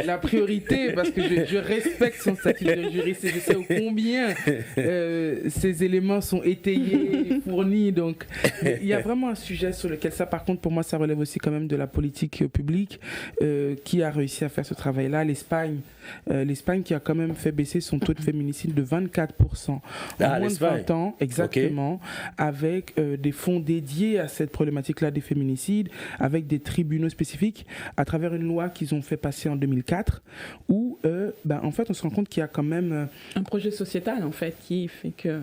la priorité parce que je respecte son statut de juriste et je sais combien ces éléments sont étayés, fournis. Donc, il y a vraiment un sujet sur lequel ça, par contre, pour moi, ça relève aussi quand même de la politique publique qui a réussi à faire ce travail-là. L'Espagne qui a quand même fait baisser son taux de féminicide de 24% en moins de 20 ans, exactement, avec des fonds dédiés à cette problématique-là des féminicides, avec des tribunaux spécifiques, à travers une loi qu'ils ont fait passer en 2004, où en fait on se rend compte qu'il y a quand même... un projet sociétal en fait qui fait que...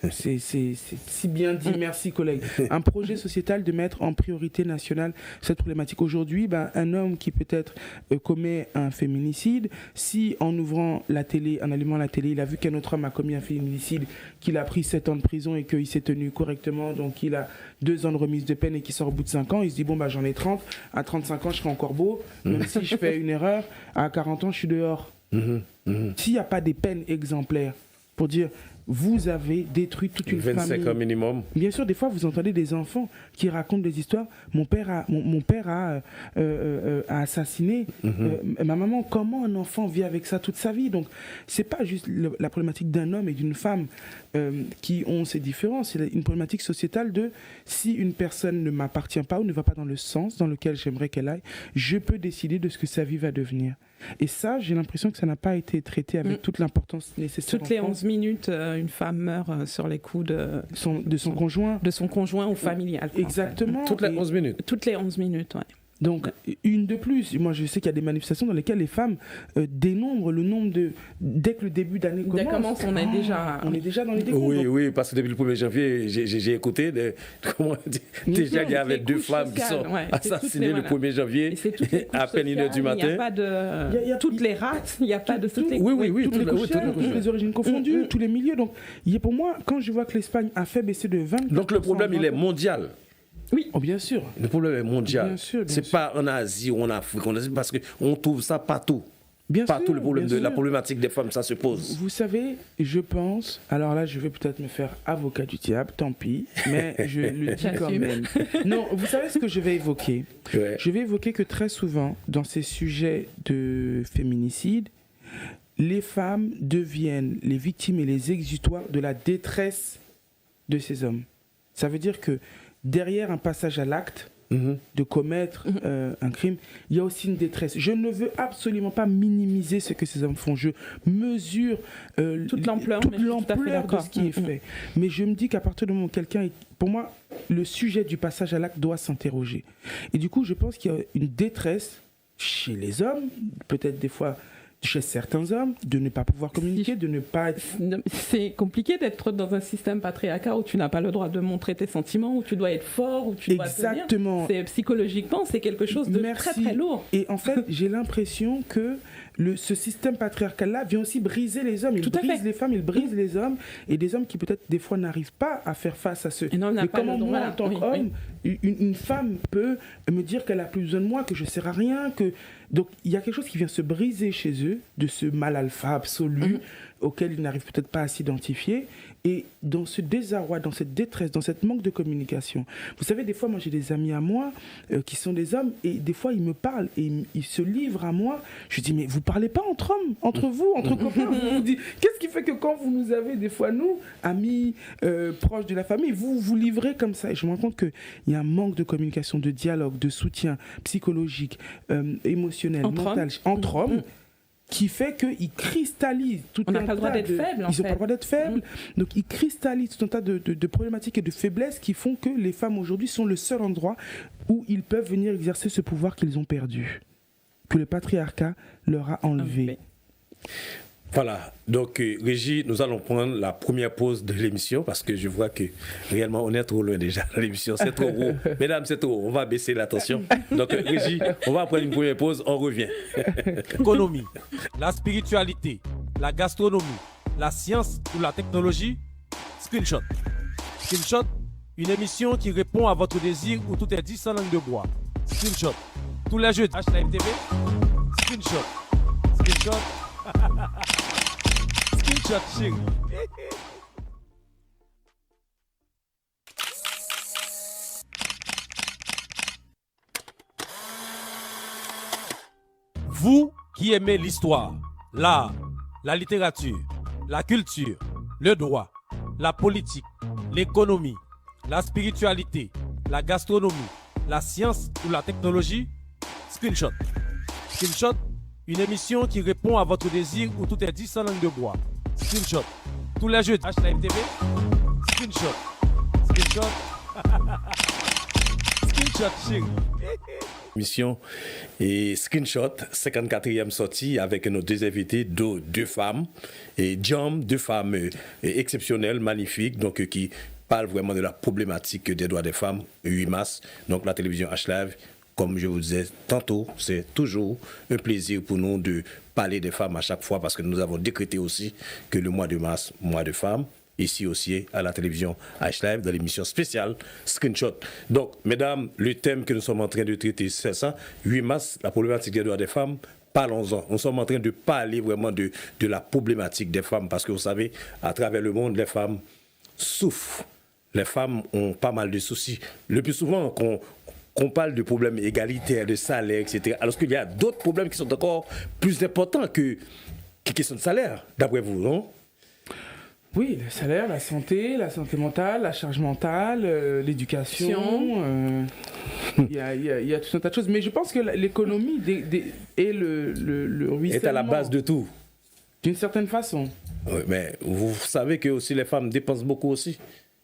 C'est si bien dit, merci collègue. Un projet sociétal de mettre en priorité nationale cette problématique. Aujourd'hui, un homme qui peut-être commet un féminicide, si en ouvrant la télé, en allumant la télé, il a vu qu'un autre homme a commis un féminicide, qu'il a pris 7 ans de prison et qu'il s'est tenu correctement, donc il a 2 ans de remise de peine et qu'il sort au bout de 5 ans, il se dit j'en ai 30, à 35 ans je serai encore beau, même si je fais une erreur, à 40 ans je suis dehors. S'il n'y a pas des peines exemplaires pour dire vous avez détruit toute une 25 famille. ans minimum. Bien sûr, des fois, vous entendez des enfants qui racontent des histoires. Mon père a assassiné ma maman. Comment un enfant vit avec ça toute sa vie? Donc, c'est pas juste la problématique d'un homme et d'une femme qui ont ces différences. C'est une problématique sociétale de si une personne ne m'appartient pas ou ne va pas dans le sens dans lequel j'aimerais qu'elle aille, je peux décider de ce que sa vie va devenir. Et ça, j'ai l'impression que ça n'a pas été traité avec toute l'importance nécessaire. Toutes les 11 minutes, une femme meurt sur les coups de son conjoint. De son conjoint ou familial. Exactement. Toutes les 11 minutes. Toutes les 11 minutes, ouais. Donc, une de plus. Moi, je sais qu'il y a des manifestations dans lesquelles les femmes dénombrent le nombre de... Dès que le début d'année commence, on est déjà dans les décombres. Oui, parce que depuis le 1er janvier, j'ai écouté, déjà il y avait 2 femmes qui sont assassinées le 1er janvier, à peine 1h du matin. Il n'y a pas de... toutes les races, il n'y a pas de... toutes les origines confondues, tous les milieux. Donc, pour moi, quand je vois que l'Espagne a fait baisser de 20%... Donc, le problème, il est mondial. Oui, bien sûr. Le problème est mondial. Bien sûr, c'est pas en Asie ou en Afrique, parce qu'on trouve ça partout. Bien Pas sûr, tout le problème bien de la sûr. problématique des femmes, ça se pose. Vous savez, je pense, alors là, je vais peut-être me faire avocat du diable, tant pis, mais je le dis quand J'assume. même. Non, vous savez ce que je vais évoquer? Ouais. Je vais évoquer que très souvent, dans ces sujets de féminicide, les femmes deviennent les victimes et les exutoires de la détresse de ces hommes. Ça veut dire que derrière un passage à l'acte, de commettre un crime, il y a aussi une détresse. Je ne veux absolument pas minimiser ce que ces hommes font. Je mesure Toute l'ampleur, mais je suis tout à fait de d'accord. ce qui est fait. Mais je me dis qu'à partir du moment où quelqu'un est... Pour moi, le sujet du passage à l'acte doit s'interroger. Et du coup, je pense qu'il y a une détresse chez les hommes, peut-être des fois chez certains hommes, de ne pas pouvoir communiquer, de ne pas être... C'est compliqué d'être dans un système patriarcal où tu n'as pas le droit de montrer tes sentiments, où tu dois être fort, où tu dois Exactement. tenir. Psychologiquement, c'est quelque chose de Merci. très très lourd. Et en fait, j'ai l'impression que ce système patriarcal-là vient aussi briser les hommes. Il Tout à brise fait. les femmes, il brise les hommes. Et des hommes qui peut-être des fois n'arrivent pas à faire face à ce... Et non, on n'a Mais pas comment le droit, moi, en tant oui, qu'homme, une femme peut me dire qu'elle a plus besoin de moi, que je ne sers à rien, que... Donc il y a quelque chose qui vient se briser chez eux, de ce mal alpha absolu auquel ils n'arrivent peut-être pas à s'identifier. Et dans ce désarroi, dans cette détresse, dans cette manque de communication. Vous savez, des fois, moi j'ai des amis à moi qui sont des hommes et des fois ils me parlent et ils se livrent à moi. Je dis, mais vous parlez pas entre hommes, entre vous, entre copains. Vous vous dites, qu'est-ce qui fait que quand vous nous avez, des fois nous, amis, proches de la famille, vous vous livrez comme ça? Et je me rends compte qu'il y a un manque de communication, de dialogue, de soutien psychologique, émotionnel, Entre mental, entre hommes. Qui fait qu'ils cristallisent tout On n'a un pas le droit tas d'être de... faible, en Ils n'ont pas fait. le droit d'être faibles. Donc ils cristallisent tout un tas de problématiques et de faiblesses qui font que les femmes aujourd'hui sont le seul endroit où ils peuvent venir exercer ce pouvoir qu'ils ont perdu, que le patriarcat leur a enlevé. Voilà, donc Régie, nous allons prendre la première pause de l'émission parce que je vois que réellement on est trop loin déjà dans l'émission, c'est trop haut. Mesdames, c'est trop haut, on va baisser la tension. Donc Régie, on va prendre une première pause, on revient. L'économie, la spiritualité, la gastronomie, la science ou la technologie. Screenshot. Screenshot, une émission qui répond à votre désir où tout est dit sans langue de bois. Screenshot. Tous les jeudis, H-Live TV. Screenshot. Screenshot. Screenshot, chérie. Vous qui aimez l'histoire, l'art, la littérature, la culture, le droit, la politique, l'économie, la spiritualité, la gastronomie, la science ou la technologie, Screenshot. Screenshot, une émission qui répond à votre désir où tout est dit sans langue de bois. Screenshot. Tous les jeudis, H-Live TV. Screenshot. Screenshot. Screenshot, chérie. Mission et Screenshot, 54e sortie avec nos deux invités, deux femmes, et Jam, deux femmes exceptionnelles, magnifiques, donc qui parlent vraiment de la problématique des droits des femmes, 8 mars, donc la télévision H-Live. Comme je vous disais tantôt, c'est toujours un plaisir pour nous de parler des femmes à chaque fois parce que nous avons décrété aussi que le mois de mars, mois de femmes, ici aussi à la télévision H-Live, dans l'émission spéciale Screenshot. Donc, mesdames, le thème que nous sommes en train de traiter, c'est ça, 8 mars, la problématique des droits des femmes. Parlons-en. Nous sommes en train de parler vraiment de la problématique des femmes parce que vous savez, à travers le monde, les femmes souffrent. Les femmes ont pas mal de soucis. Le plus souvent, qu'on parle de problèmes égalitaires, de salaire, etc. Alors qu'il y a d'autres problèmes qui sont encore plus importants que question de salaire, d'après vous, non? Oui, le salaire, la santé mentale, la charge mentale, l'éducation. Il y a tout un tas de choses. Mais je pense que l'économie et le ruissellement... est à la base de tout. D'une certaine façon. Oui, mais vous savez que aussi les femmes dépensent beaucoup aussi.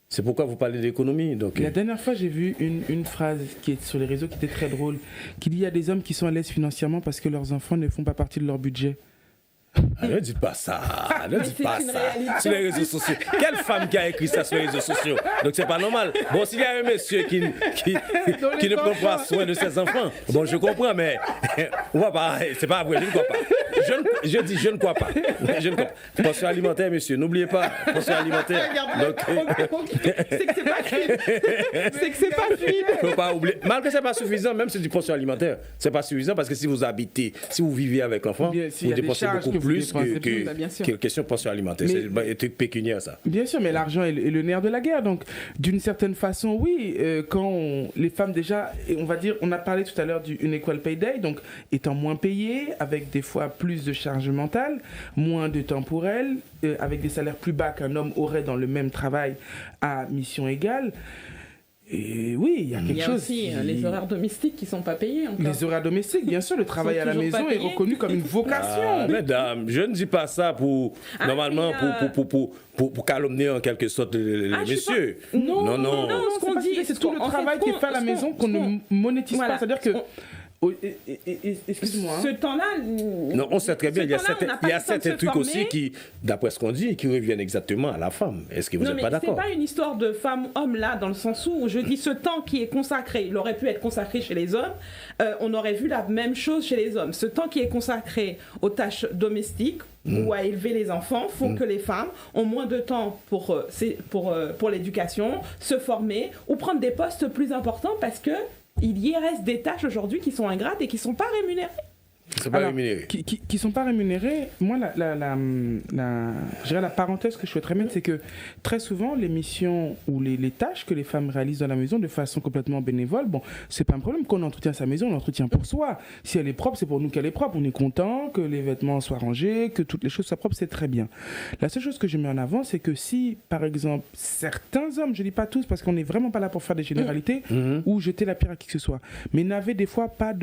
C'est pourquoi vous parlez d'économie. Donc... La dernière fois, j'ai vu une phrase qui est sur les réseaux qui était très drôle, qu'il y a des hommes qui sont à l'aise financièrement parce que leurs enfants ne font pas partie de leur budget. Ah, ne dites pas ça, ne dites pas une ça réalité. sur les réseaux sociaux. Quelle femme qui a écrit ça sur les réseaux sociaux? Donc c'est pas normal. Bon, s'il y a un monsieur qui ne prend pas soin de ses enfants, bon, je comprends, mais on va pas, c'est pas vrai, je ne crois pas. je dis, je ne crois pas. Je ne crois pas. Pension alimentaire, monsieur, n'oubliez pas, pension alimentaire. Donc, c'est que c'est pas c'est que c'est pas suffisant. faut pas oublier. Malgré que c'est pas suffisant, même si c'est du pension alimentaire, c'est pas suffisant parce que si vous habitez, si vous vivez avec l'enfant, Bien, s'il y vous a des dépensez charges beaucoup que vous plus dépensez que plus, bien sûr. que question de pension alimentaire. Mais- C'est un truc pécuniaire, ça. Bien sûr, mais l'argent est le nerf de la guerre. Donc, d'une certaine façon, oui, les femmes déjà, on va dire, on a parlé tout à l'heure du Unequal Pay Day, donc étant moins payées, avec des fois plus de charges mentales, moins de temps pour elles, avec des salaires plus bas qu'un homme aurait dans le même travail à mission égale. Et oui, il y a Il quelque y a chose. aussi les horaires domestiques qui sont pas payés encore. Les horaires domestiques, bien sûr, le travail à la toujours pas maison est payés. reconnu comme une vocation. Ah, mesdames, je ne dis pas ça pour normalement mais, pour calomnier en quelque sorte les Ah, je suis messieurs. pas- Non, non, non, non. ce qu'on pas dit, ça, c'est tout le en fait, travail qui est fait à la maison qu'on ne monétise voilà, pas. C'est-à-dire que. on- Excuse-moi. hein. Ce temps-là. Non, on sait très bien, il y a certains trucs aussi qui, d'après ce qu'on dit, qui reviennent exactement à la femme. Est-ce que vous Non, n'êtes mais pas c'est d'accord? pas une histoire de femme-homme là, dans le sens où je dis ce temps qui est consacré, il aurait pu être consacré chez les hommes, on aurait vu la même chose chez les hommes. Ce temps qui est consacré aux tâches domestiques ou à élever les enfants font que les femmes ont moins de temps pour l'éducation, se former ou prendre des postes plus importants parce que il y reste des tâches aujourd'hui qui sont ingrates et qui sont pas rémunérées. C'est pas Alors, rémunéré. qui sont pas rémunérés. Moi, je dirais la parenthèse que je souhaiterais mettre, c'est que très souvent, les missions ou les tâches que les femmes réalisent dans la maison de façon complètement bénévole, bon, c'est pas un problème qu'on entretient sa maison, on l'entretient pour soi. Si elle est propre, c'est pour nous qu'elle est propre. On est content que les vêtements soient rangés, que toutes les choses soient propres, c'est très bien. La seule chose que je mets en avant, c'est que si, par exemple, certains hommes, je dis pas tous, parce qu'on n'est vraiment pas là pour faire des généralités ou jeter la pierre à qui que ce soit, mais n'avaient des fois pas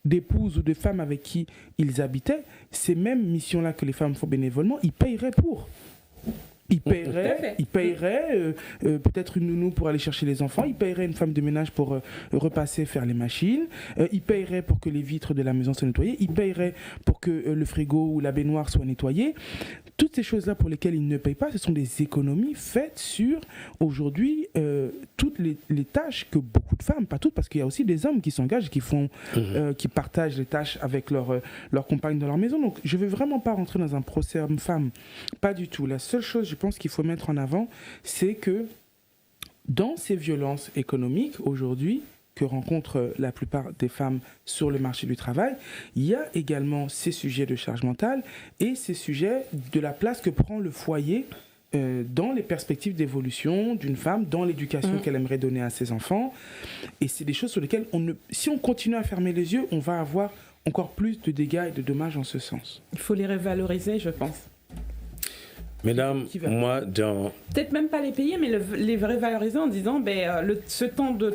d'épouses ou de femmes avec qui ils habitaient, ces mêmes missions-là que les femmes font bénévolement, ils payeraient pour. Ils payeraient peut-être une nounou pour aller chercher les enfants, ils payeraient une femme de ménage pour repasser, faire les machines, ils payeraient pour que les vitres de la maison soient nettoyées, ils payeraient pour que le frigo ou la baignoire soit nettoyée. Toutes ces choses-là pour lesquelles ils ne payent pas, ce sont des économies faites sur, aujourd'hui, toutes les tâches que beaucoup de femmes, pas toutes, parce qu'il y a aussi des hommes qui s'engagent, qui partagent les tâches avec leur compagne dans leur maison. Donc, je ne veux vraiment pas rentrer dans un procès homme-femme. Pas du tout. La seule chose, je pense qu'il faut mettre en avant, c'est que dans ces violences économiques, aujourd'hui, que rencontrent la plupart des femmes sur le marché du travail, il y a également ces sujets de charge mentale et ces sujets de la place que prend le foyer dans les perspectives d'évolution d'une femme, dans l'éducation qu'elle aimerait donner à ses enfants. Et c'est des choses sur lesquelles, si on continue à fermer les yeux, on va avoir encore plus de dégâts et de dommages en ce sens. Il faut les revaloriser, je pense. Mesdames, moi, Peut-être même pas les payer, mais les revaloriser en disant ce temps de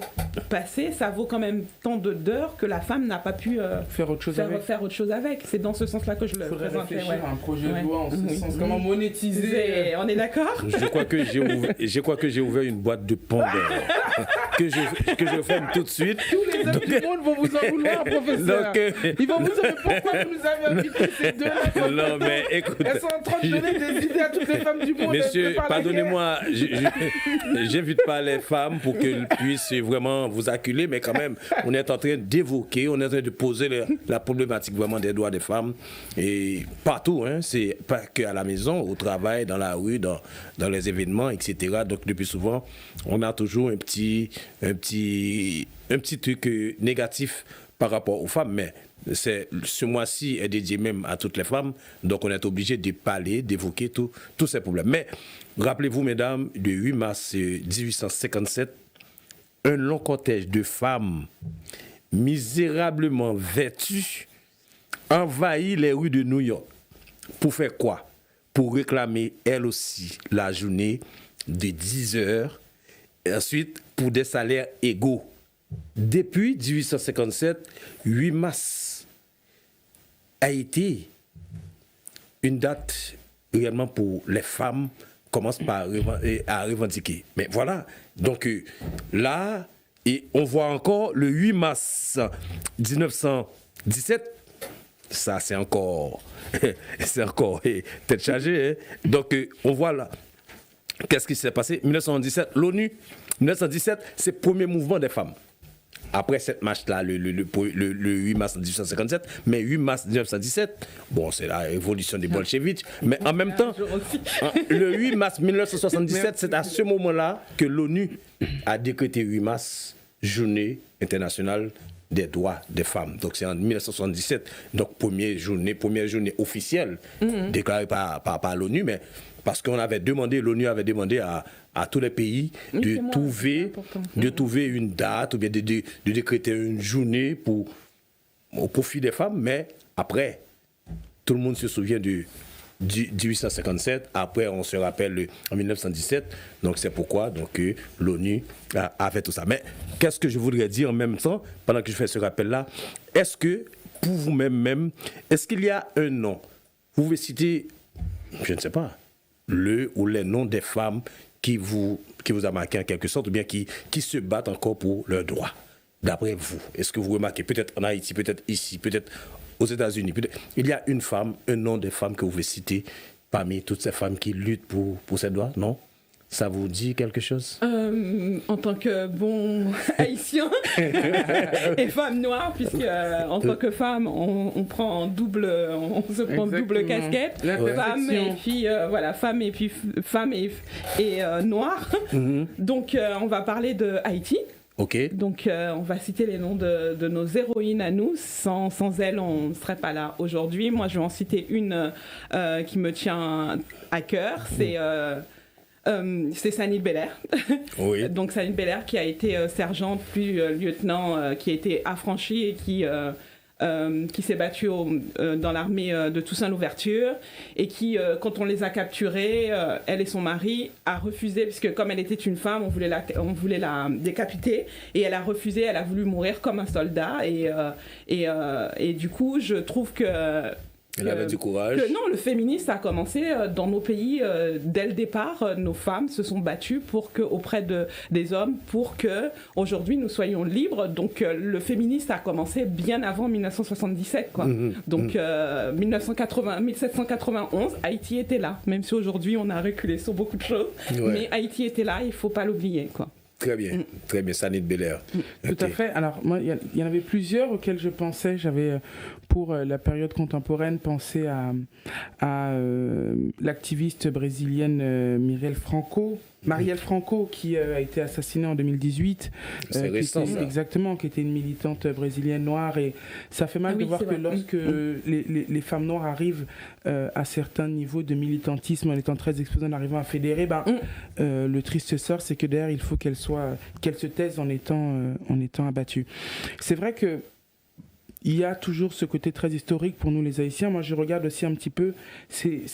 passé, ça vaut quand même tant d'heures que la femme n'a pas pu faire autre chose avec. C'est dans ce sens-là que je le faudrait présentais. réfléchir à un projet de loi en ce sens. Comment monétiser On est d'accord? je crois que j'ai ouvert une boîte de Pandore que je ferme tout de suite. Tous les hommes du monde vont vous en vouloir, professeur. Ils vont vous dire pourquoi vous nous avez invité ces deux-là. Non, mais écoute. Elles sont en train de donner des idées à toutes les femmes du monde. Messieurs, pardonnez-moi, j'invite pas les femmes pour qu'elles puissent vraiment vous acculer, mais quand même, on est en train d'évoquer, on est en train de poser la problématique vraiment des droits des femmes. Et partout, hein, c'est pas qu'à la maison, au travail, dans la rue, dans les événements, etc. Donc, depuis souvent, on a toujours un petit truc négatif par rapport aux femmes, mais ce mois-ci est dédié même à toutes les femmes, donc on est obligé de parler, d'évoquer tous ces problèmes. Mais rappelez-vous, mesdames, le 8 mars 1857, un long cortège de femmes misérablement vêtues envahit les rues de New York. Pour faire quoi? Pour réclamer, elles aussi, la journée de 10 heures, et ensuite pour des salaires égaux. Depuis 1857, 8 mars a été une date réellement pour les femmes commencent à revendiquer. Mais voilà, donc là, et on voit encore le 8 mars 1917, ça c'est encore tête chargée. Hein? Donc on voit là, qu'est-ce qui s'est passé 1917, l'ONU, 1917, c'est le premier mouvement des femmes. après cette marche-là, le 8 mars 1857, mais 8 mars 1917, bon, c'est la révolution des bolcheviks, mais en même temps, le 8 mars 1977, c'est à ce moment-là que l'ONU a décrété 8 mars, journée internationale des droits des femmes. Donc c'est en 1977, donc première journée officielle déclarée par l'ONU, mais parce qu'on avait demandé, l'ONU avait demandé à tous les pays de trouver une date ou bien de décréter une journée au profit des femmes, mais après, tout le monde se souvient du 1857, après on se rappelle en 1917, donc c'est pourquoi l'ONU a fait tout ça. Mais qu'est-ce que je voudrais dire en même temps, pendant que je fais ce rappel-là, est-ce que pour vous-même, est-ce qu'il y a un nom, vous pouvez citer, je ne sais pas, le ou les noms des femmes qui vous a marqué en quelque sorte, ou bien qui se battent encore pour leurs droits, d'après vous? Est-ce que vous remarquez, peut-être en Haïti, peut-être ici, peut-être aux États-Unis, il y a une femme, un nom des femmes que vous pouvez citer parmi toutes ces femmes qui luttent pour ces droits, non? Ça vous dit quelque chose? En tant que bon haïtien et femme noire, puisque en tant que femme, on se prend double casquette, femme et puis femme et noire. Donc on va parler de Haïti. Okay. Donc on va citer les noms de nos héroïnes à nous. Sans elles, on ne serait pas là aujourd'hui. Moi, je vais en citer une qui me tient à cœur. C'est Sanil Belair. Oui. Donc Sanil Belair qui a été sergente puis lieutenant, qui a été affranchie et qui s'est battue dans l'armée de Toussaint Louverture et qui, quand on les a capturés, elle et son mari, a refusé, puisque comme elle était une femme, on voulait la décapiter, et elle a refusé, elle a voulu mourir comme un soldat, et du coup, je trouve que elle avait du courage. Non, le féminisme a commencé dans nos pays dès le départ. Nos femmes se sont battues auprès des hommes pour que aujourd'hui nous soyons libres. Donc le féminisme a commencé bien avant 1977, quoi. Donc 1791, Haïti était là. Même si aujourd'hui on a reculé sur beaucoup de choses, mais Haïti était là. Il faut pas l'oublier, quoi. Très bien, Sanil Belair. Tout à fait. Alors, moi, il y en avait plusieurs auxquels je pensais. J'avais, pour la période contemporaine, pensé à l'activiste brésilienne Marielle Franco, qui a été assassinée en 2018. C'est récent, ça. Exactement, qui était une militante brésilienne noire. Et ça fait mal de voir que lorsque les femmes noires arrivent à certains niveaux de militantisme, en étant très exposées, en arrivant à fédérer, le triste sort, c'est que derrière, il faut qu'elles se taisent en étant abattues. C'est vrai que il y a toujours ce côté très historique pour nous les Haïtiens. Moi, je regarde aussi un petit peu ces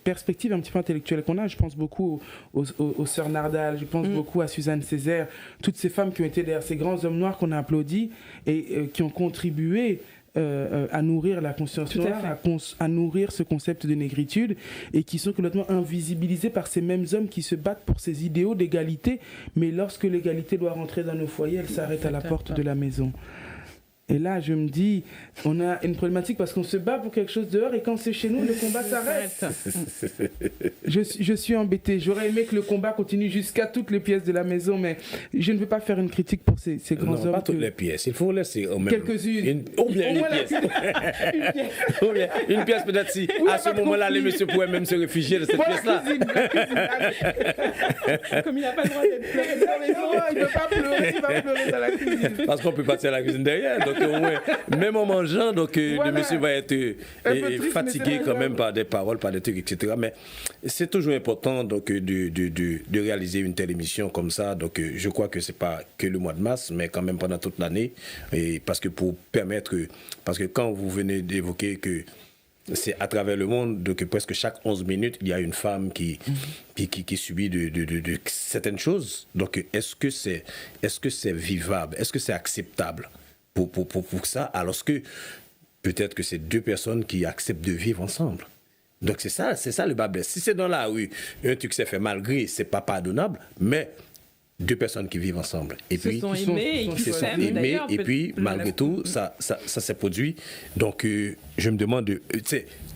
perspectives un petit peu intellectuelles qu'on a. Je pense beaucoup aux sœurs Nardal, je pense beaucoup à Suzanne Césaire, toutes ces femmes qui ont été derrière ces grands hommes noirs qu'on a applaudis et qui ont contribué à nourrir la conscience noire, à nourrir ce concept de négritude, et qui sont complètement invisibilisés par ces mêmes hommes qui se battent pour ces idéaux d'égalité, mais lorsque l'égalité doit rentrer dans nos foyers, elle s'arrête à la porte de la maison. Et là, je me dis, on a une problématique parce qu'on se bat pour quelque chose dehors, et quand c'est chez nous, le combat s'arrête. Je suis embêté. J'aurais aimé que le combat continue jusqu'à toutes les pièces de la maison, mais je ne veux pas faire une critique pour ces grands hommes. Pas toutes les pièces. Il faut laisser au même quelques-unes. Ou bien une pièce. Ou bien une pièce, peut-être si à ce moment-là, les messieurs pourraient même se réfugier de cette pièce-là. Comme il n'a pas le droit d'être pleuré dans la maison, il ne peut pas pleurer, il va pleurer dans la cuisine. Parce qu'on peut partir à la cuisine derrière. Donc, au moins, même en mangeant, le monsieur va être fatigué quand même par des paroles, par des trucs, etc. Mais c'est toujours important de réaliser une telle émission comme ça. Donc, je crois que c'est pas que le mois de mars, mais quand même pendant toute l'année. Et parce que parce que quand vous venez d'évoquer que c'est à travers le monde, donc presque chaque 11 minutes, il y a une femme qui subit de certaines choses. Donc, est-ce que c'est vivable? Est-ce que c'est acceptable pour ça, alors que peut-être que c'est deux personnes qui acceptent de vivre ensemble. Donc c'est ça le bas blesse. Si c'est dans la rue, un truc s'est fait malgré, c'est pas pardonnable, mais deux personnes qui vivent ensemble et puis sont aimées et qui s'aiment d'ailleurs, et puis malgré tout ça s'est produit. Donc je me demande,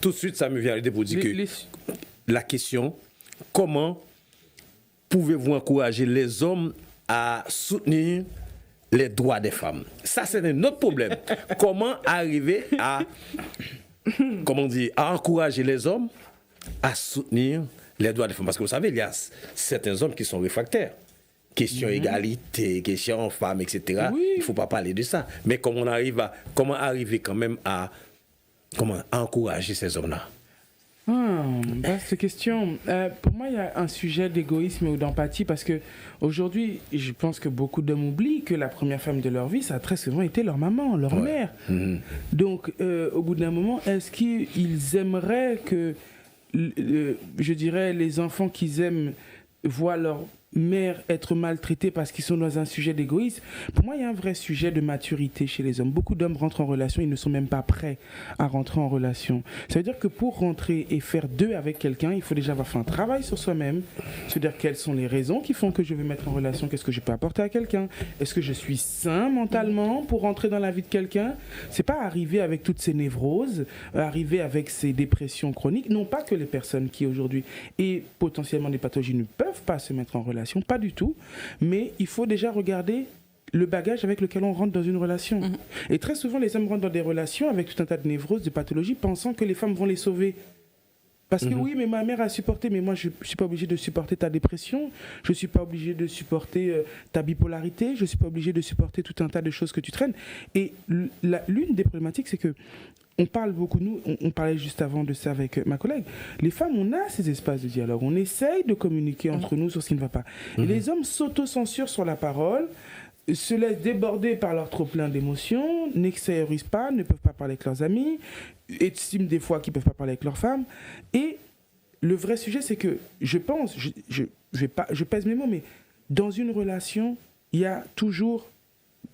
tout de suite ça me vient à l'idée pour dire que la question, comment pouvez-vous encourager les hommes à soutenir les droits des femmes. Ça, c'est un autre problème. Comment arriver à, à encourager les hommes à soutenir les droits des femmes? Parce que vous savez, il y a certains hommes qui sont réfractaires. Question égalité, question femmes, etc. Oui. Il ne faut pas parler de ça. Mais comment arriver quand même à encourager ces hommes-là? Vaste question. Pour moi, il y a un sujet d'égoïsme ou d'empathie parce que aujourd'hui, je pense que beaucoup d'hommes oublient que la première femme de leur vie, ça a très souvent été leur maman, leur mère. Donc, au bout d'un moment, est-ce qu'ils aimeraient que, je dirais, les enfants qu'ils aiment voient leur mère être maltraitée parce qu'ils sont dans un sujet d'égoïsme? Pour moi, il y a un vrai sujet de maturité chez les hommes. Beaucoup d'hommes rentrent en relation, ils ne sont même pas prêts à rentrer en relation. Ça veut dire que pour rentrer et faire deux avec quelqu'un, il faut déjà avoir fait un travail sur soi-même. C'est-à-dire quelles sont les raisons qui font que je vais mettre en relation, qu'est-ce que je peux apporter à quelqu'un, est-ce que je suis sain mentalement pour rentrer dans la vie de quelqu'un? C'est pas arriver avec toutes ces névroses, arriver avec ces dépressions chroniques. Non pas que les personnes qui aujourd'hui et potentiellement des pathologies ne peuvent pas se mettre en relation, pas du tout, mais il faut déjà regarder le bagage avec lequel on rentre dans une relation. Et très souvent, les hommes rentrent dans des relations avec tout un tas de névroses, de pathologies, pensant que les femmes vont les sauver. Parce que oui, mais ma mère a supporté, mais moi, je ne suis pas obligé de supporter ta dépression, je ne suis pas obligé de supporter ta bipolarité, je ne suis pas obligé de supporter tout un tas de choses que tu traînes. Et l'une des problématiques, c'est que on parle beaucoup, nous, on parlait juste avant de ça avec ma collègue. Les femmes, on a ces espaces de dialogue, on essaye de communiquer entre nous sur ce qui ne va pas. Et les hommes s'auto-censurent sur la parole, se laissent déborder par leur trop-plein d'émotions, n'extériorisent pas, ne peuvent pas parler avec leurs amis, estiment des fois qu'ils ne peuvent pas parler avec leurs femmes. Et le vrai sujet, c'est que je pense, je pèse mes mots, mais dans une relation, il y a toujours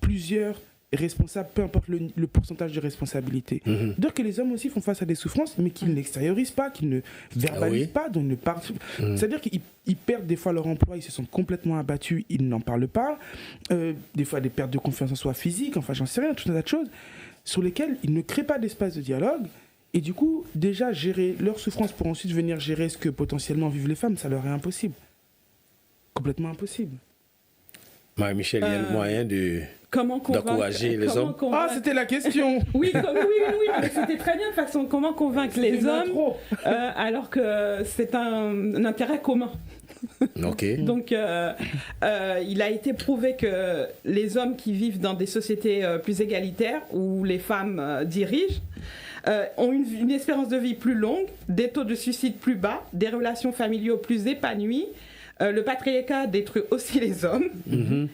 plusieurs responsables, peu importe le pourcentage de responsabilité. Donc que les hommes aussi font face à des souffrances, mais qu'ils n'extériorisent pas, qu'ils ne verbalisent pas, dont ils ne parlent. C'est-à-dire qu'ils perdent des fois leur emploi, ils se sentent complètement abattus, ils n'en parlent pas. Des fois des pertes de confiance en soi physique, enfin j'en sais rien, tout un tas de choses sur lesquelles ils ne créent pas d'espace de dialogue. Et du coup, déjà gérer leur souffrance pour ensuite venir gérer ce que potentiellement vivent les femmes, ça leur est impossible. Complètement impossible. Marie-Michel, il y a le moyen d'encourager les hommes. Ah, c'était la question. Oui, mais c'était très bien de façon comment convaincre les hommes alors que c'est un intérêt commun. Okay. Donc, il a été prouvé que les hommes qui vivent dans des sociétés plus égalitaires où les femmes dirigent ont une espérance de vie plus longue, des taux de suicide plus bas, des relations familiales plus épanouies. Le patriarcat détruit aussi les hommes.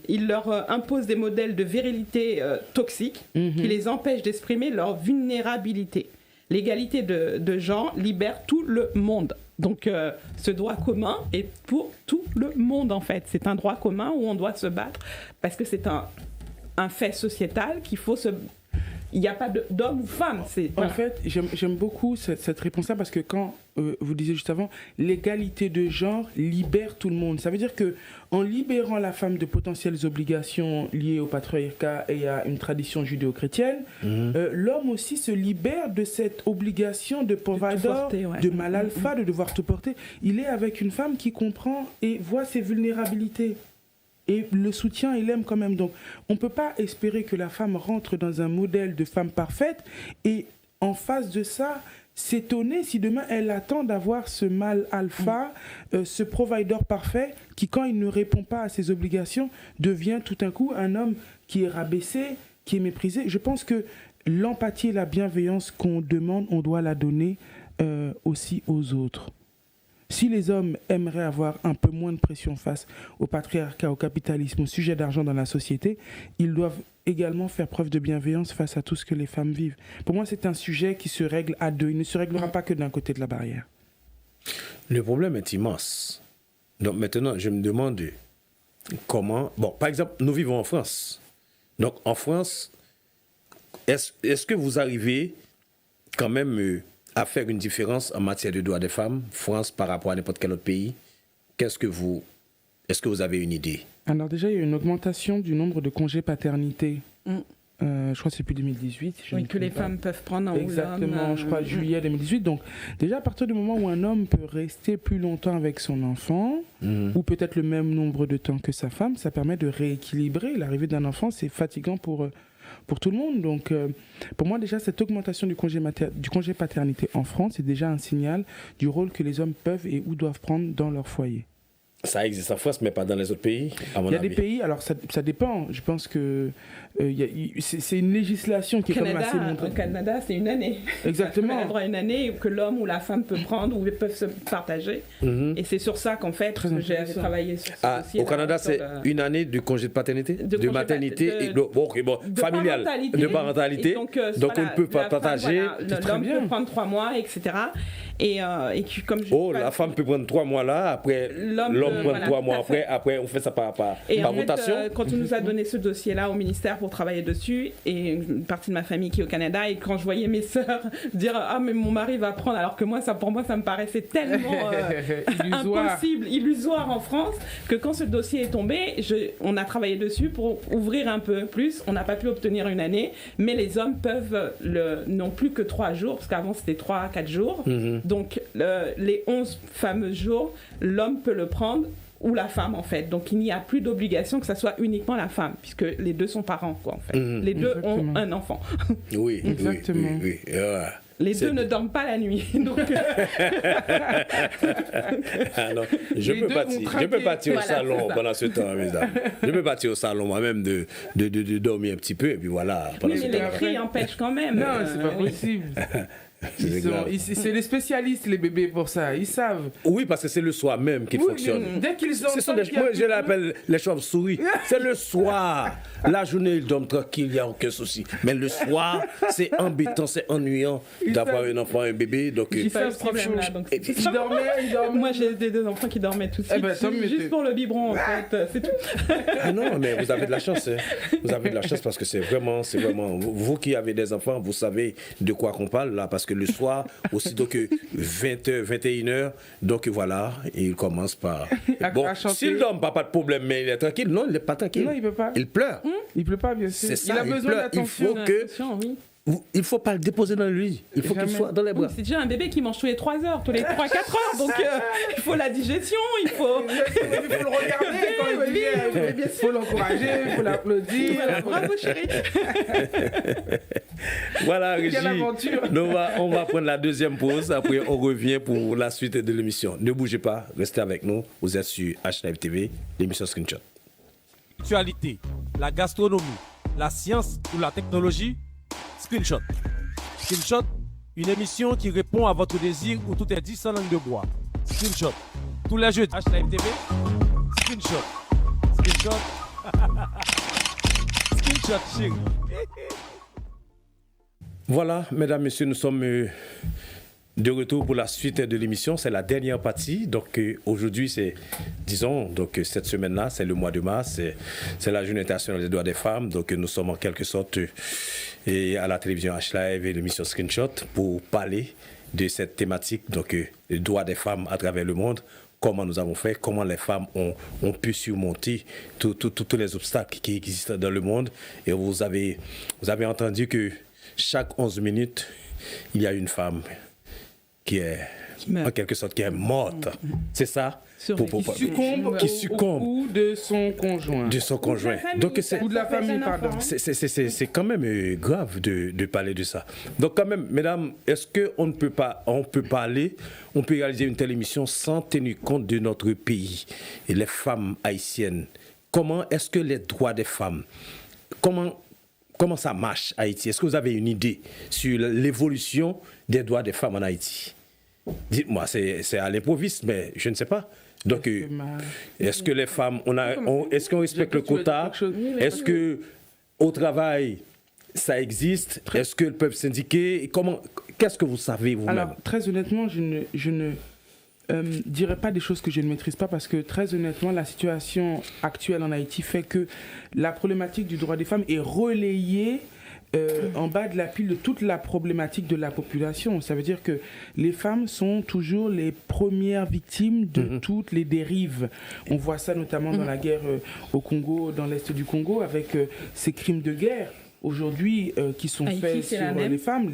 Il leur impose des modèles de virilité toxiques qui les empêchent d'exprimer leur vulnérabilité. L'égalité de genre libère tout le monde. Donc, ce droit commun est pour tout le monde, en fait. C'est un droit commun où on doit se battre parce que c'est un fait sociétal qu'il faut se... Il n'y a pas d'homme ou femme. En fait, j'aime beaucoup cette réponse-là parce que quand vous disiez juste avant, l'égalité de genre libère tout le monde. Ça veut dire que en libérant la femme de potentielles obligations liées au patriarcat et à une tradition judéo-chrétienne, l'homme aussi se libère de cette obligation de provider, de mâle alpha, de devoir tout porter. Il est avec une femme qui comprend et voit ses vulnérabilités. Et le soutien, il aime quand même. Donc, on ne peut pas espérer que la femme rentre dans un modèle de femme parfaite et en face de ça, s'étonner si demain elle attend d'avoir ce mâle alpha, ce provider parfait qui, quand il ne répond pas à ses obligations, devient tout d'un coup un homme qui est rabaissé, qui est méprisé. Je pense que l'empathie et la bienveillance qu'on demande, on doit la donner aussi aux autres. Si les hommes aimeraient avoir un peu moins de pression face au patriarcat, au capitalisme, au sujet d'argent dans la société, ils doivent également faire preuve de bienveillance face à tout ce que les femmes vivent. Pour moi, c'est un sujet qui se règle à deux. Il ne se réglera pas que d'un côté de la barrière. Le problème est immense. Donc maintenant, je me demande comment... Bon, par exemple, nous vivons en France. Donc en France, est-ce que vous arrivez quand même... à faire une différence en matière de droits des femmes, France par rapport à n'importe quel autre pays? Est-ce que vous avez une idée? Alors déjà, il y a une augmentation du nombre de congés paternité Je crois que c'est depuis 2018. Oui, que les femmes peuvent prendre. Exactement, je crois juillet 2018. Donc déjà à partir du moment où un homme peut rester plus longtemps avec son enfant, ou peut-être le même nombre de temps que sa femme, ça permet de rééquilibrer. L'arrivée d'un enfant, c'est fatigant pour tout le monde. Donc pour moi déjà cette augmentation du congé paternité en France est déjà un signal du rôle que les hommes peuvent et ou doivent prendre dans leur foyer. Ça existe en France, mais pas dans les autres pays, à mon avis. Il y a avis. des pays, alors ça dépend. Je pense que c'est une législation qui est quand même assez montrée. Au Canada, c'est une année. Exactement. On a le droit à une année que l'homme ou la femme peut prendre ou peuvent se partager. Et c'est sur ça qu'en fait, j'ai travaillé sur ce dossier. Au Canada, c'est une année de congé de paternité, de maternité, familiale, de parentalité. Donc on ne peut pas partager. L'homme peut prendre 3 mois, etc. Et comme la femme peut prendre 3 mois là, après l'homme prend 3 mois après on fait ça par rotation. Quand on nous a donné ce dossier-là au ministère pour travailler dessus, et une partie de ma famille qui est au Canada, et quand je voyais mes sœurs dire mais mon mari va prendre, alors que pour moi ça me paraissait tellement impossible, illusoire en France, que quand ce dossier est tombé, on a travaillé dessus pour ouvrir un peu plus. On n'a pas pu obtenir une année, mais les hommes peuvent non plus que 3 jours, parce qu'avant c'était 3 à 4 jours. Donc les 11 fameux jours, l'homme peut le prendre, ou la femme en fait. Donc il n'y a plus d'obligation que ça soit uniquement la femme, puisque les deux sont parents quoi en fait. Les deux ont un enfant. Oui, exactement. Oui. Les deux ne dorment pas la nuit. Donc non, je peux partir au salon pendant ce temps, mesdames. Je peux partir au salon moi-même de dormir un petit peu et puis voilà. Oui, mais les cris empêchent quand même. Non, c'est pas possible. C'est les spécialistes, les bébés, pour ça. Ils savent. Oui, parce que c'est le soir même qu'ils fonctionnent. Dès qu'ils ont. Moi, je l'appelle les chauves-souris. C'est le soir. La journée, ils dorment tranquille, il n'y a aucun souci. Mais le soir, c'est embêtant, c'est ennuyant d'avoir un enfant, un bébé. Donc, j'ai pas eu ce problème-là. Ils dormaient. Moi, j'ai des 2 enfants qui dormaient tout de suite. Juste pour le biberon, en fait. C'est tout. Ah non, mais vous avez de la chance. Vous avez de la chance parce que c'est vraiment. Vous qui avez des enfants, vous savez de quoi qu'on parle là, parce que le soir, aussitôt que 20h, 21h, donc voilà, il commence par... Bon, s'il dorme, pas de problème, mais il est tranquille. Non, il n'est pas tranquille. Non, il ne peut pas. Il pleure. Il ne pleure pas, bien sûr. C'est ça, il a besoin d'attention. Il ne faut pas le déposer dans le lit. Il faut qu'il soit dans les bras. Oui, c'est déjà un bébé qui mange tous les 3 heures, tous les 3-4 heures. Donc il faut la digestion, il faut le regarder quand il vient. Il faut l'encourager, il faut l'applaudir. Voilà, bravo chérie. Voilà, Régie. Quelle aventure. On va prendre la deuxième pause. Après, on revient pour la suite de l'émission. Ne bougez pas, restez avec nous. Vous êtes sur HLive TV, l'émission Screenshot. L'actualité, la gastronomie, la science ou la technologie. Screenshot. Screenshot, une émission qui répond à votre désir où tout est dit sans langue de bois. Screenshot. Tous les jeudis, HLive TV. Screenshot. Screenshot. Screenshot, chérie. Voilà, mesdames, messieurs, nous sommes de retour pour la suite de l'émission. C'est la dernière partie. Donc aujourd'hui, cette semaine-là, c'est le mois de mars. C'est la Journée internationale des droits des femmes. Donc nous sommes en quelque sorte à la télévision HLive et l'émission Screenshot pour parler de cette thématique, donc les droits des femmes à travers le monde. Comment nous avons fait, comment les femmes ont pu surmonter tous les obstacles qui existent dans le monde. Et vous avez entendu que chaque 11 minutes, il y a une femme qui est en quelque sorte qui est morte. C'est ça? Qui succombe au coup de son conjoint. De son conjoint. Donc ou de la famille, pardon. C'est quand même grave de parler de ça. Donc quand même, mesdames, est-ce qu'on peut réaliser une telle émission sans tenir compte de notre pays et les femmes haïtiennes? Comment est-ce que les droits des femmes, comment ça marche Haïti? Est-ce que vous avez une idée sur l'évolution des droits des femmes en Haïti? Dites-moi, c'est à l'improviste, mais je ne sais pas. Donc, est-ce que les femmes, est-ce qu'on respecte le quota? Est-ce que au travail, ça existe? Est-ce qu'elles peuvent syndiquer? Qu'est-ce que vous savez vous-même? Alors, très honnêtement, je ne dirais pas des choses que je ne maîtrise pas, parce que très honnêtement, la situation actuelle en Haïti fait que la problématique du droit des femmes est relayée en bas de la pile de toute la problématique de la population. Ça veut dire que les femmes sont toujours les premières victimes de toutes les dérives. On voit ça notamment dans la guerre au Congo, dans l'est du Congo, avec ces crimes de guerre aujourd'hui qui sont Haïti, faits c'est sur la même. les femmes.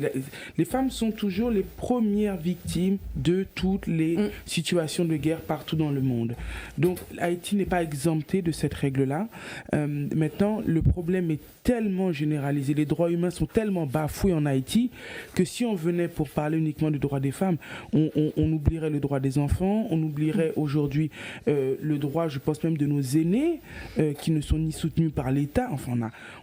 Les femmes sont toujours les premières victimes de toutes les situations de guerre partout dans le monde. Donc Haïti n'est pas exempté de cette règle-là. Maintenant, le problème est tellement généralisé, les droits humains sont tellement bafoués en Haïti que si on venait pour parler uniquement du droit des femmes, on oublierait le droit des enfants, on oublierait aujourd'hui le droit, je pense même, de nos aînés qui ne sont ni soutenus par l'État. Enfin,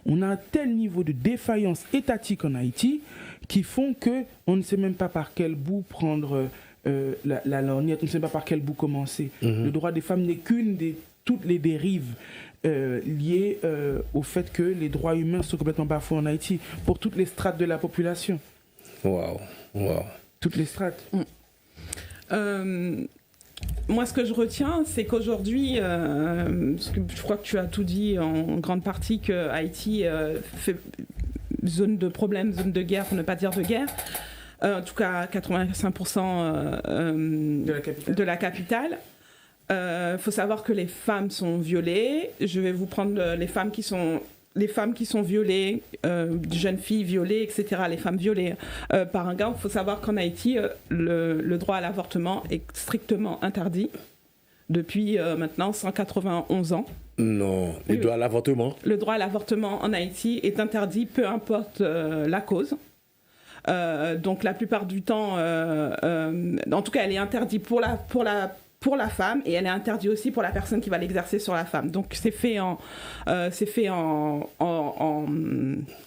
on a un tel niveau de défaillance étatique en Haïti qui font qu'on ne sait même pas par quel bout prendre la lorgnette, on ne sait pas par quel bout commencer. Le droit des femmes n'est qu'une des toutes les dérives liées au fait que les droits humains sont complètement bafoués en Haïti pour toutes les strates de la population. Waouh. Toutes les strates. Moi, ce que je retiens, c'est qu'aujourd'hui, parce que je crois que tu as tout dit en grande partie, que Haïti fait zone de problème, zone de guerre, pour ne pas dire de guerre. En tout cas, 85% de la capitale. Faut savoir que les femmes sont violées. Je vais vous prendre les femmes qui sont violées, jeunes filles violées, etc. Les femmes violées par un gars. Il faut savoir qu'en Haïti, le droit à l'avortement est strictement interdit depuis maintenant 191 ans. Non, le droit à l'avortement. Le droit à l'avortement en Haïti est interdit, peu importe la cause. Donc la plupart du temps, en tout cas, elle est interdite pour la femme, et elle est interdite aussi pour la personne qui va l'exercer sur la femme. Donc c'est fait en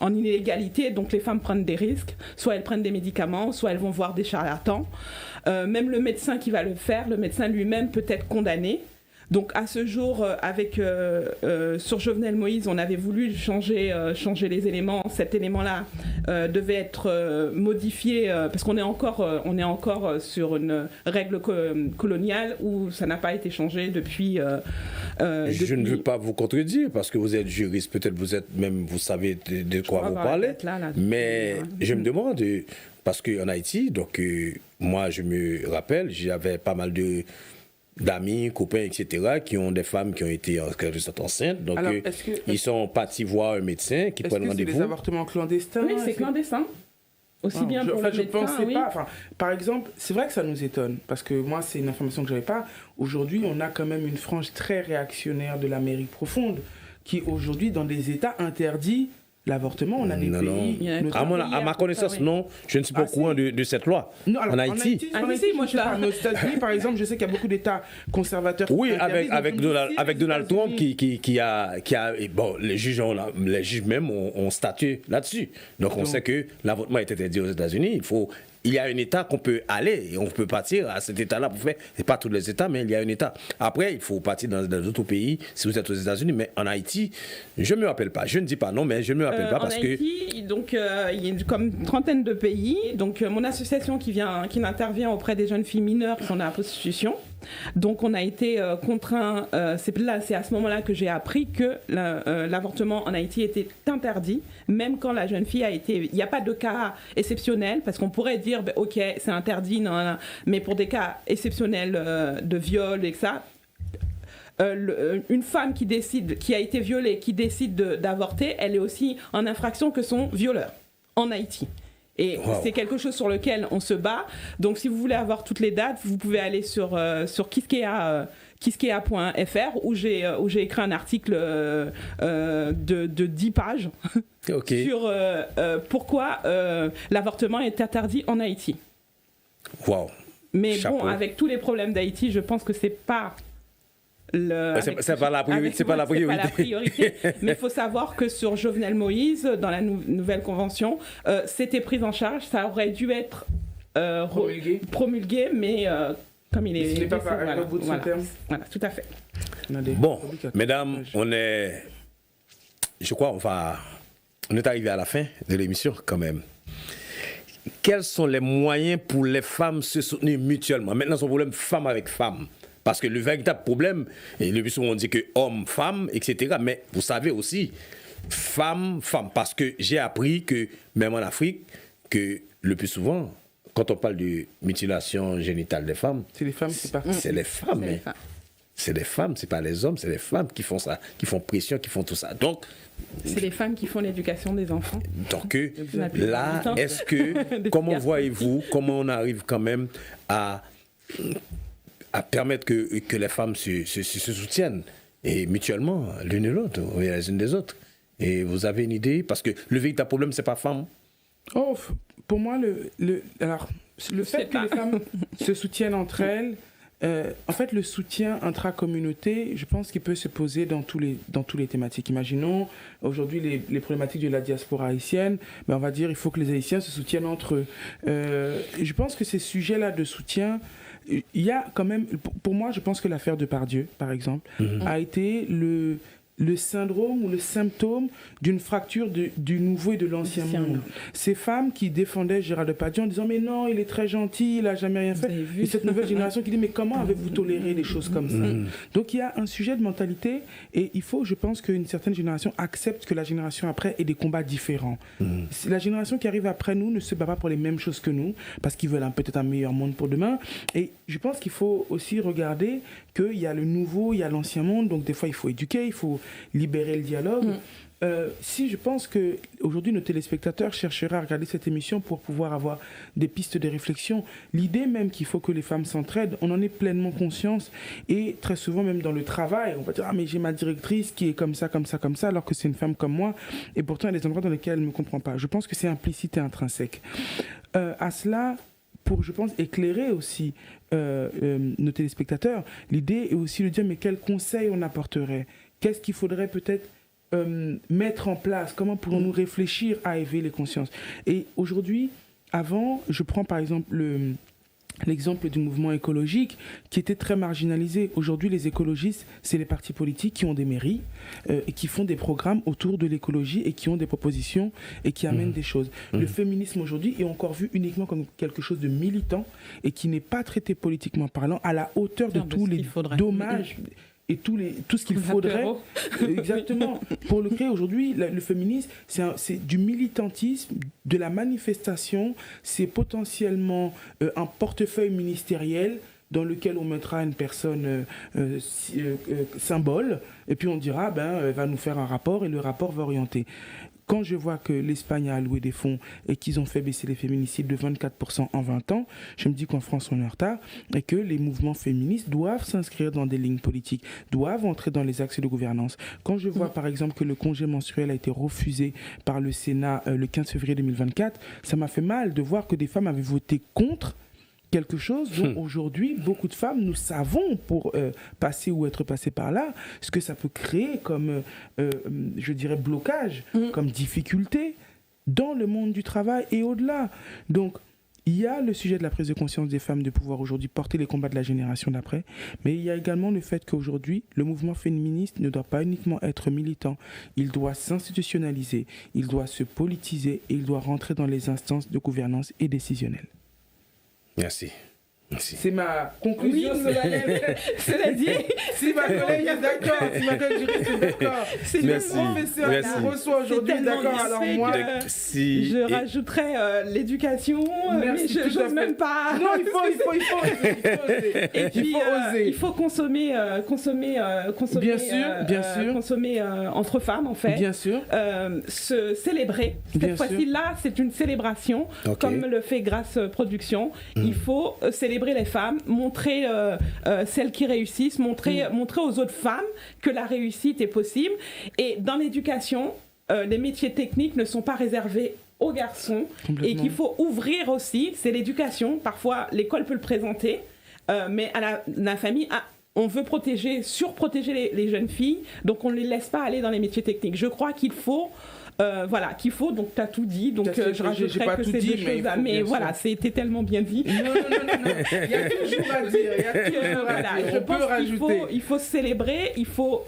illégalité. Donc les femmes prennent des risques. Soit elles prennent des médicaments, soit elles vont voir des charlatans. Même le médecin qui va le faire, le médecin lui-même peut être condamné. Donc à ce jour, sur Jovenel Moïse, on avait voulu changer les éléments. Cet élément-là devait être modifié parce qu'on est encore sur une règle coloniale où ça n'a pas été changé depuis. Je ne veux pas vous contredire parce que vous êtes juriste, peut-être vous savez de quoi vous parlez. Mais je me demande, parce qu'en Haïti, donc moi je me rappelle, j'avais pas mal d'amis, copains, etc., qui ont des femmes qui ont été enceintes. Donc, alors, ils sont partis voir un médecin qui prennent rendez-vous. Est-ce que c'est des avortements clandestins? Oui, c'est clandestin. Aussi bien pour le médecin, pensais oui. pas. Enfin, par exemple, c'est vrai que ça nous étonne, parce que moi, c'est une information que je n'avais pas. Aujourd'hui, on a quand même une frange très réactionnaire de l'Amérique profonde qui, aujourd'hui, dans des États, interdit l'avortement. On a des pays... À ma connaissance, non. Je ne suis pas au courant de cette loi. Non, alors, en Haïti. Moi, je sais pas. Aux États-Unis, par exemple, je sais qu'il y a beaucoup d'États conservateurs. Oui, avec Donald Trump qui a bon, les juges même ont statué là-dessus. Donc on sait que l'avortement est interdit aux États-Unis. Il y a un État qu'on peut aller et on peut partir à cet État-là pour faire. C'est pas tous les États, mais il y a un État. Après, il faut partir dans d'autres pays si vous êtes aux États-Unis. Mais en Haïti, je ne me rappelle pas. Je ne dis pas non, mais je ne me rappelle pas parce Haïti, donc, il y a comme une trentaine de pays. Donc, mon association qui intervient auprès des jeunes filles mineures qui sont dans la prostitution. Donc, on a été contraints. C'est à ce moment-là que j'ai appris que l'avortement en Haïti était interdit, même quand la jeune fille a été. Il n'y a pas de cas exceptionnel, parce qu'on pourrait dire, ok, c'est interdit, non, mais pour des cas exceptionnels de viol et que ça. Une femme qui a été violée, qui décide d'avorter, elle est aussi en infraction que son violeur en Haïti. Et c'est quelque chose sur lequel on se bat. Donc, si vous voulez avoir toutes les dates, vous pouvez aller sur Kiskea.fr où j'ai écrit un article de 10 pages sur pourquoi l'avortement est interdit en Haïti. Wow. Mais Chapeau. bon, avec tous les problèmes d'Haïti, je pense que c'est pas c'est pas la priorité. Mais il faut savoir que sur Jovenel Moïse, dans la nouvelle convention, c'était pris en charge. Ça aurait dû être promulgué, mais comme il est... pas au bout de son terme. Voilà, tout à fait. Bon, mesdames, je crois on est arrivé à la fin de l'émission quand même. Quels sont les moyens pour les femmes se soutenir mutuellement? Maintenant, c'est un problème femme avec femme. Parce que le véritable problème, et le plus souvent on dit que homme, femme, etc. Mais vous savez aussi, femme, femme. Parce que j'ai appris que, même en Afrique, que le plus souvent, quand on parle de mutilation génitale des femmes, c'est les femmes qui partent. C'est les femmes. c'est les femmes, c'est pas les hommes, c'est les femmes qui font ça, qui font pression, qui font tout ça. Donc, c'est les femmes qui font l'éducation des enfants. Donc là, est-ce que, comment voyez-vous, comment on arrive quand même à permettre que les femmes se soutiennent et mutuellement, l'une et l'autre, les unes des autres? Et vous avez une idée? Parce que le véritable problème, c'est pas femme. Oh, pour moi, le fait que les femmes se soutiennent entre elles, en fait, le soutien intra-communauté, je pense qu'il peut se poser dans tous les thématiques. Imaginons, aujourd'hui, les problématiques de la diaspora haïtienne, on va dire il faut que les Haïtiens se soutiennent entre eux. Je pense que ces sujets-là de soutien, il y a quand même, pour moi, je pense que l'affaire de Pardieu, par exemple, a été le syndrome ou le symptôme d'une fracture du nouveau et de l'ancien monde. Ces femmes qui défendaient Gérard Depardieu en disant mais non, il est très gentil, il n'a jamais rien fait. Et cette nouvelle génération qui dit mais comment avez-vous toléré des choses comme ça? Donc il y a un sujet de mentalité et il faut, je pense, qu'une certaine génération accepte que la génération après ait des combats différents. La génération qui arrive après nous ne se bat pas pour les mêmes choses que nous parce qu'ils veulent peut-être un meilleur monde pour demain. Et je pense qu'il faut aussi regarder qu'il y a le nouveau, il y a l'ancien monde, donc des fois il faut éduquer, il faut libérer le dialogue. Si je pense qu'aujourd'hui nos téléspectateurs chercheraient à regarder cette émission pour pouvoir avoir des pistes de réflexion, l'idée même qu'il faut que les femmes s'entraident, on en est pleinement conscience et très souvent même dans le travail, on va dire « Ah mais j'ai ma directrice qui est comme ça, alors que c'est une femme comme moi et pourtant il y a des endroits dans lesquels elle ne me comprend pas. » Je pense que c'est implicite et intrinsèque. À cela, pour, je pense, éclairer aussi nos téléspectateurs, l'idée est aussi de dire mais quels conseils on apporterait? Qu'est-ce qu'il faudrait peut-être mettre en place? Comment pourrons-nous réfléchir à éveiller les consciences? Et aujourd'hui, avant, je prends par exemple l'exemple du mouvement écologique qui était très marginalisé. Aujourd'hui, les écologistes, c'est les partis politiques qui ont des mairies et qui font des programmes autour de l'écologie et qui ont des propositions et qui amènent des choses. Le féminisme aujourd'hui est encore vu uniquement comme quelque chose de militant et qui n'est pas traité politiquement parlant à la hauteur de tous les dommages et tout ce qu'il faudrait exactement pour le créer. Aujourd'hui, le féminisme, c'est du militantisme, de la manifestation, c'est potentiellement un portefeuille ministériel dans lequel on mettra une personne symbole, et puis on dira, elle va nous faire un rapport, et le rapport va orienter. Quand je vois que l'Espagne a alloué des fonds et qu'ils ont fait baisser les féminicides de 24% en 20 ans, je me dis qu'en France, on est en retard et que les mouvements féministes doivent s'inscrire dans des lignes politiques, doivent entrer dans les axes de gouvernance. Quand je vois, par exemple, que le congé menstruel a été refusé par le Sénat le 15 février 2024, ça m'a fait mal de voir que des femmes avaient voté contre quelque chose dont aujourd'hui, beaucoup de femmes, nous savons pour passer ou être passées par là, ce que ça peut créer comme, je dirais, blocage, comme difficulté dans le monde du travail et au-delà. Donc, il y a le sujet de la prise de conscience des femmes de pouvoir aujourd'hui porter les combats de la génération d'après, mais il y a également le fait qu'aujourd'hui, le mouvement féministe ne doit pas uniquement être militant, il doit s'institutionnaliser, il doit se politiser et il doit rentrer dans les instances de gouvernance et décisionnelles. Merci. C'est ma conclusion. Oui, cela dit, si ma collègue est d'accord, si ma collègue juriste est d'accord, c'est le professeur qui reçoit aujourd'hui d'accord, alors moi, je rajouterais l'éducation, mais je n'ose même pas. Non, il faut oser. Et puis, il faut consommer, bien sûr, consommer entre femmes, en fait. Bien sûr. Se célébrer. Cette fois-ci, là, c'est une célébration, comme le fait Grâce Production. Il faut célébrer les femmes, montrer celles qui réussissent, montrer aux autres femmes que la réussite est possible. Et dans l'éducation, les métiers techniques ne sont pas réservés aux garçons et qu'il faut ouvrir aussi. C'est l'éducation. Parfois, l'école peut le présenter, mais à la famille... on veut surprotéger les jeunes filles, donc on ne les laisse pas aller dans les métiers techniques. Je crois qu'il faut... donc tu as tout dit, donc je rajouterais que c'est deux choses, mais voilà, c'était tellement bien dit. Non, il y a toujours à dire, je pense qu'il faut célébrer,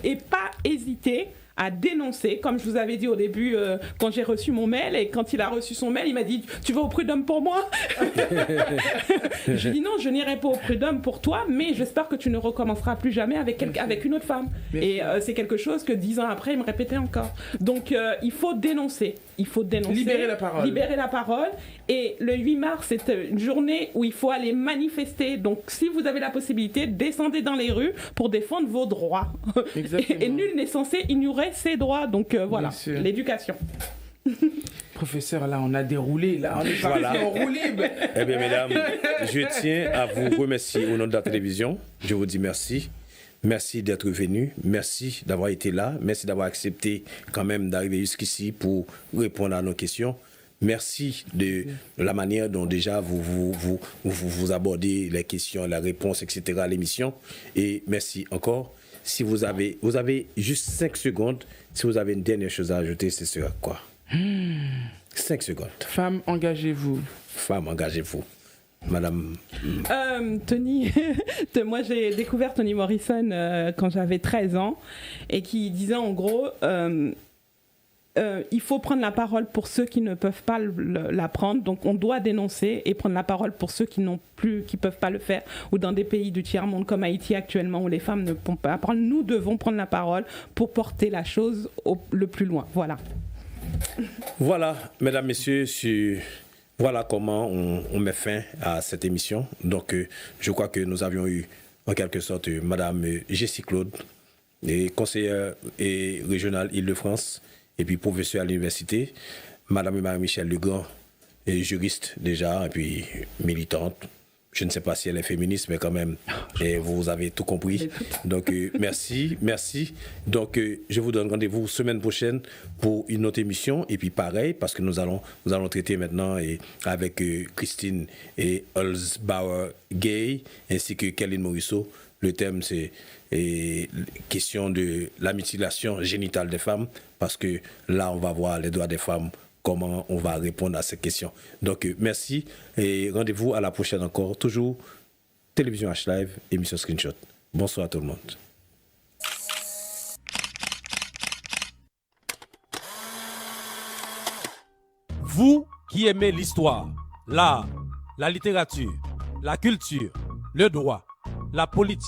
et pas hésiter à dénoncer, comme je vous avais dit au début, quand j'ai reçu mon mail, et quand il a reçu son mail, il m'a dit « Tu vas au prud'homme pour moi ?» J'ai dit « Non, je n'irai pas au prud'homme pour toi, mais j'espère que tu ne recommenceras plus jamais avec une autre femme. » Et c'est quelque chose que 10 ans après, il me répétait encore. Donc, il faut dénoncer. Il faut dénoncer. Libérer la parole. Libérer la parole. Et le 8 mars, c'est une journée où il faut aller manifester. Donc, si vous avez la possibilité, descendez dans les rues pour défendre vos droits. Et nul n'est censé ignorer ses droits. Donc, voilà, l'éducation. Professeur, là, on a déroulé. Là, on est parti en roue libre. Eh bien, mesdames, je tiens à vous remercier au nom de la télévision. Je vous dis merci. Merci d'être venu, merci d'avoir été là, merci d'avoir accepté quand même d'arriver jusqu'ici pour répondre à nos questions. Merci de la manière dont déjà vous abordez les questions, la réponse, etc. à l'émission. Et merci encore. Si vous avez juste 5 secondes, si vous avez une dernière chose à ajouter, ce sera quoi? 5 secondes. Femmes, engagez-vous. Femmes, engagez-vous. Madame. Toni, moi j'ai découvert Toni Morrison quand j'avais 13 ans et qui disait en gros il faut prendre la parole pour ceux qui ne peuvent pas la prendre, donc on doit dénoncer et prendre la parole pour ceux qui peuvent pas le faire, ou dans des pays du tiers-monde comme Haïti actuellement où les femmes ne peuvent pas la prendre. Nous devons prendre la parole pour porter la chose le plus loin. Voilà, mesdames, messieurs, voilà comment on met fin à cette émission. Donc, je crois que nous avions eu, en quelque sorte, Madame Jessie Claude, conseillère régionale Île-de-France, et puis professeure à l'université. Madame Marie-Michel Legrand, juriste déjà, et puis militante. Je ne sais pas si elle est féministe, mais quand même, et vous avez tout compris. Donc, merci. Donc, je vous donne rendez-vous semaine prochaine pour une autre émission. Et puis, pareil, parce que nous allons traiter maintenant avec Christine et Holzbauer-Gay, ainsi que Kelly Morisseau. Le thème, c'est question de la mutilation génitale des femmes, parce que là, on va voir les droits des femmes, comment on va répondre à ces questions. Donc, merci et rendez-vous à la prochaine encore. Toujours Télévision H-Live, émission Screenshot. Bonsoir à tout le monde. Vous qui aimez l'histoire, l'art, la littérature, la culture, le droit, la politique,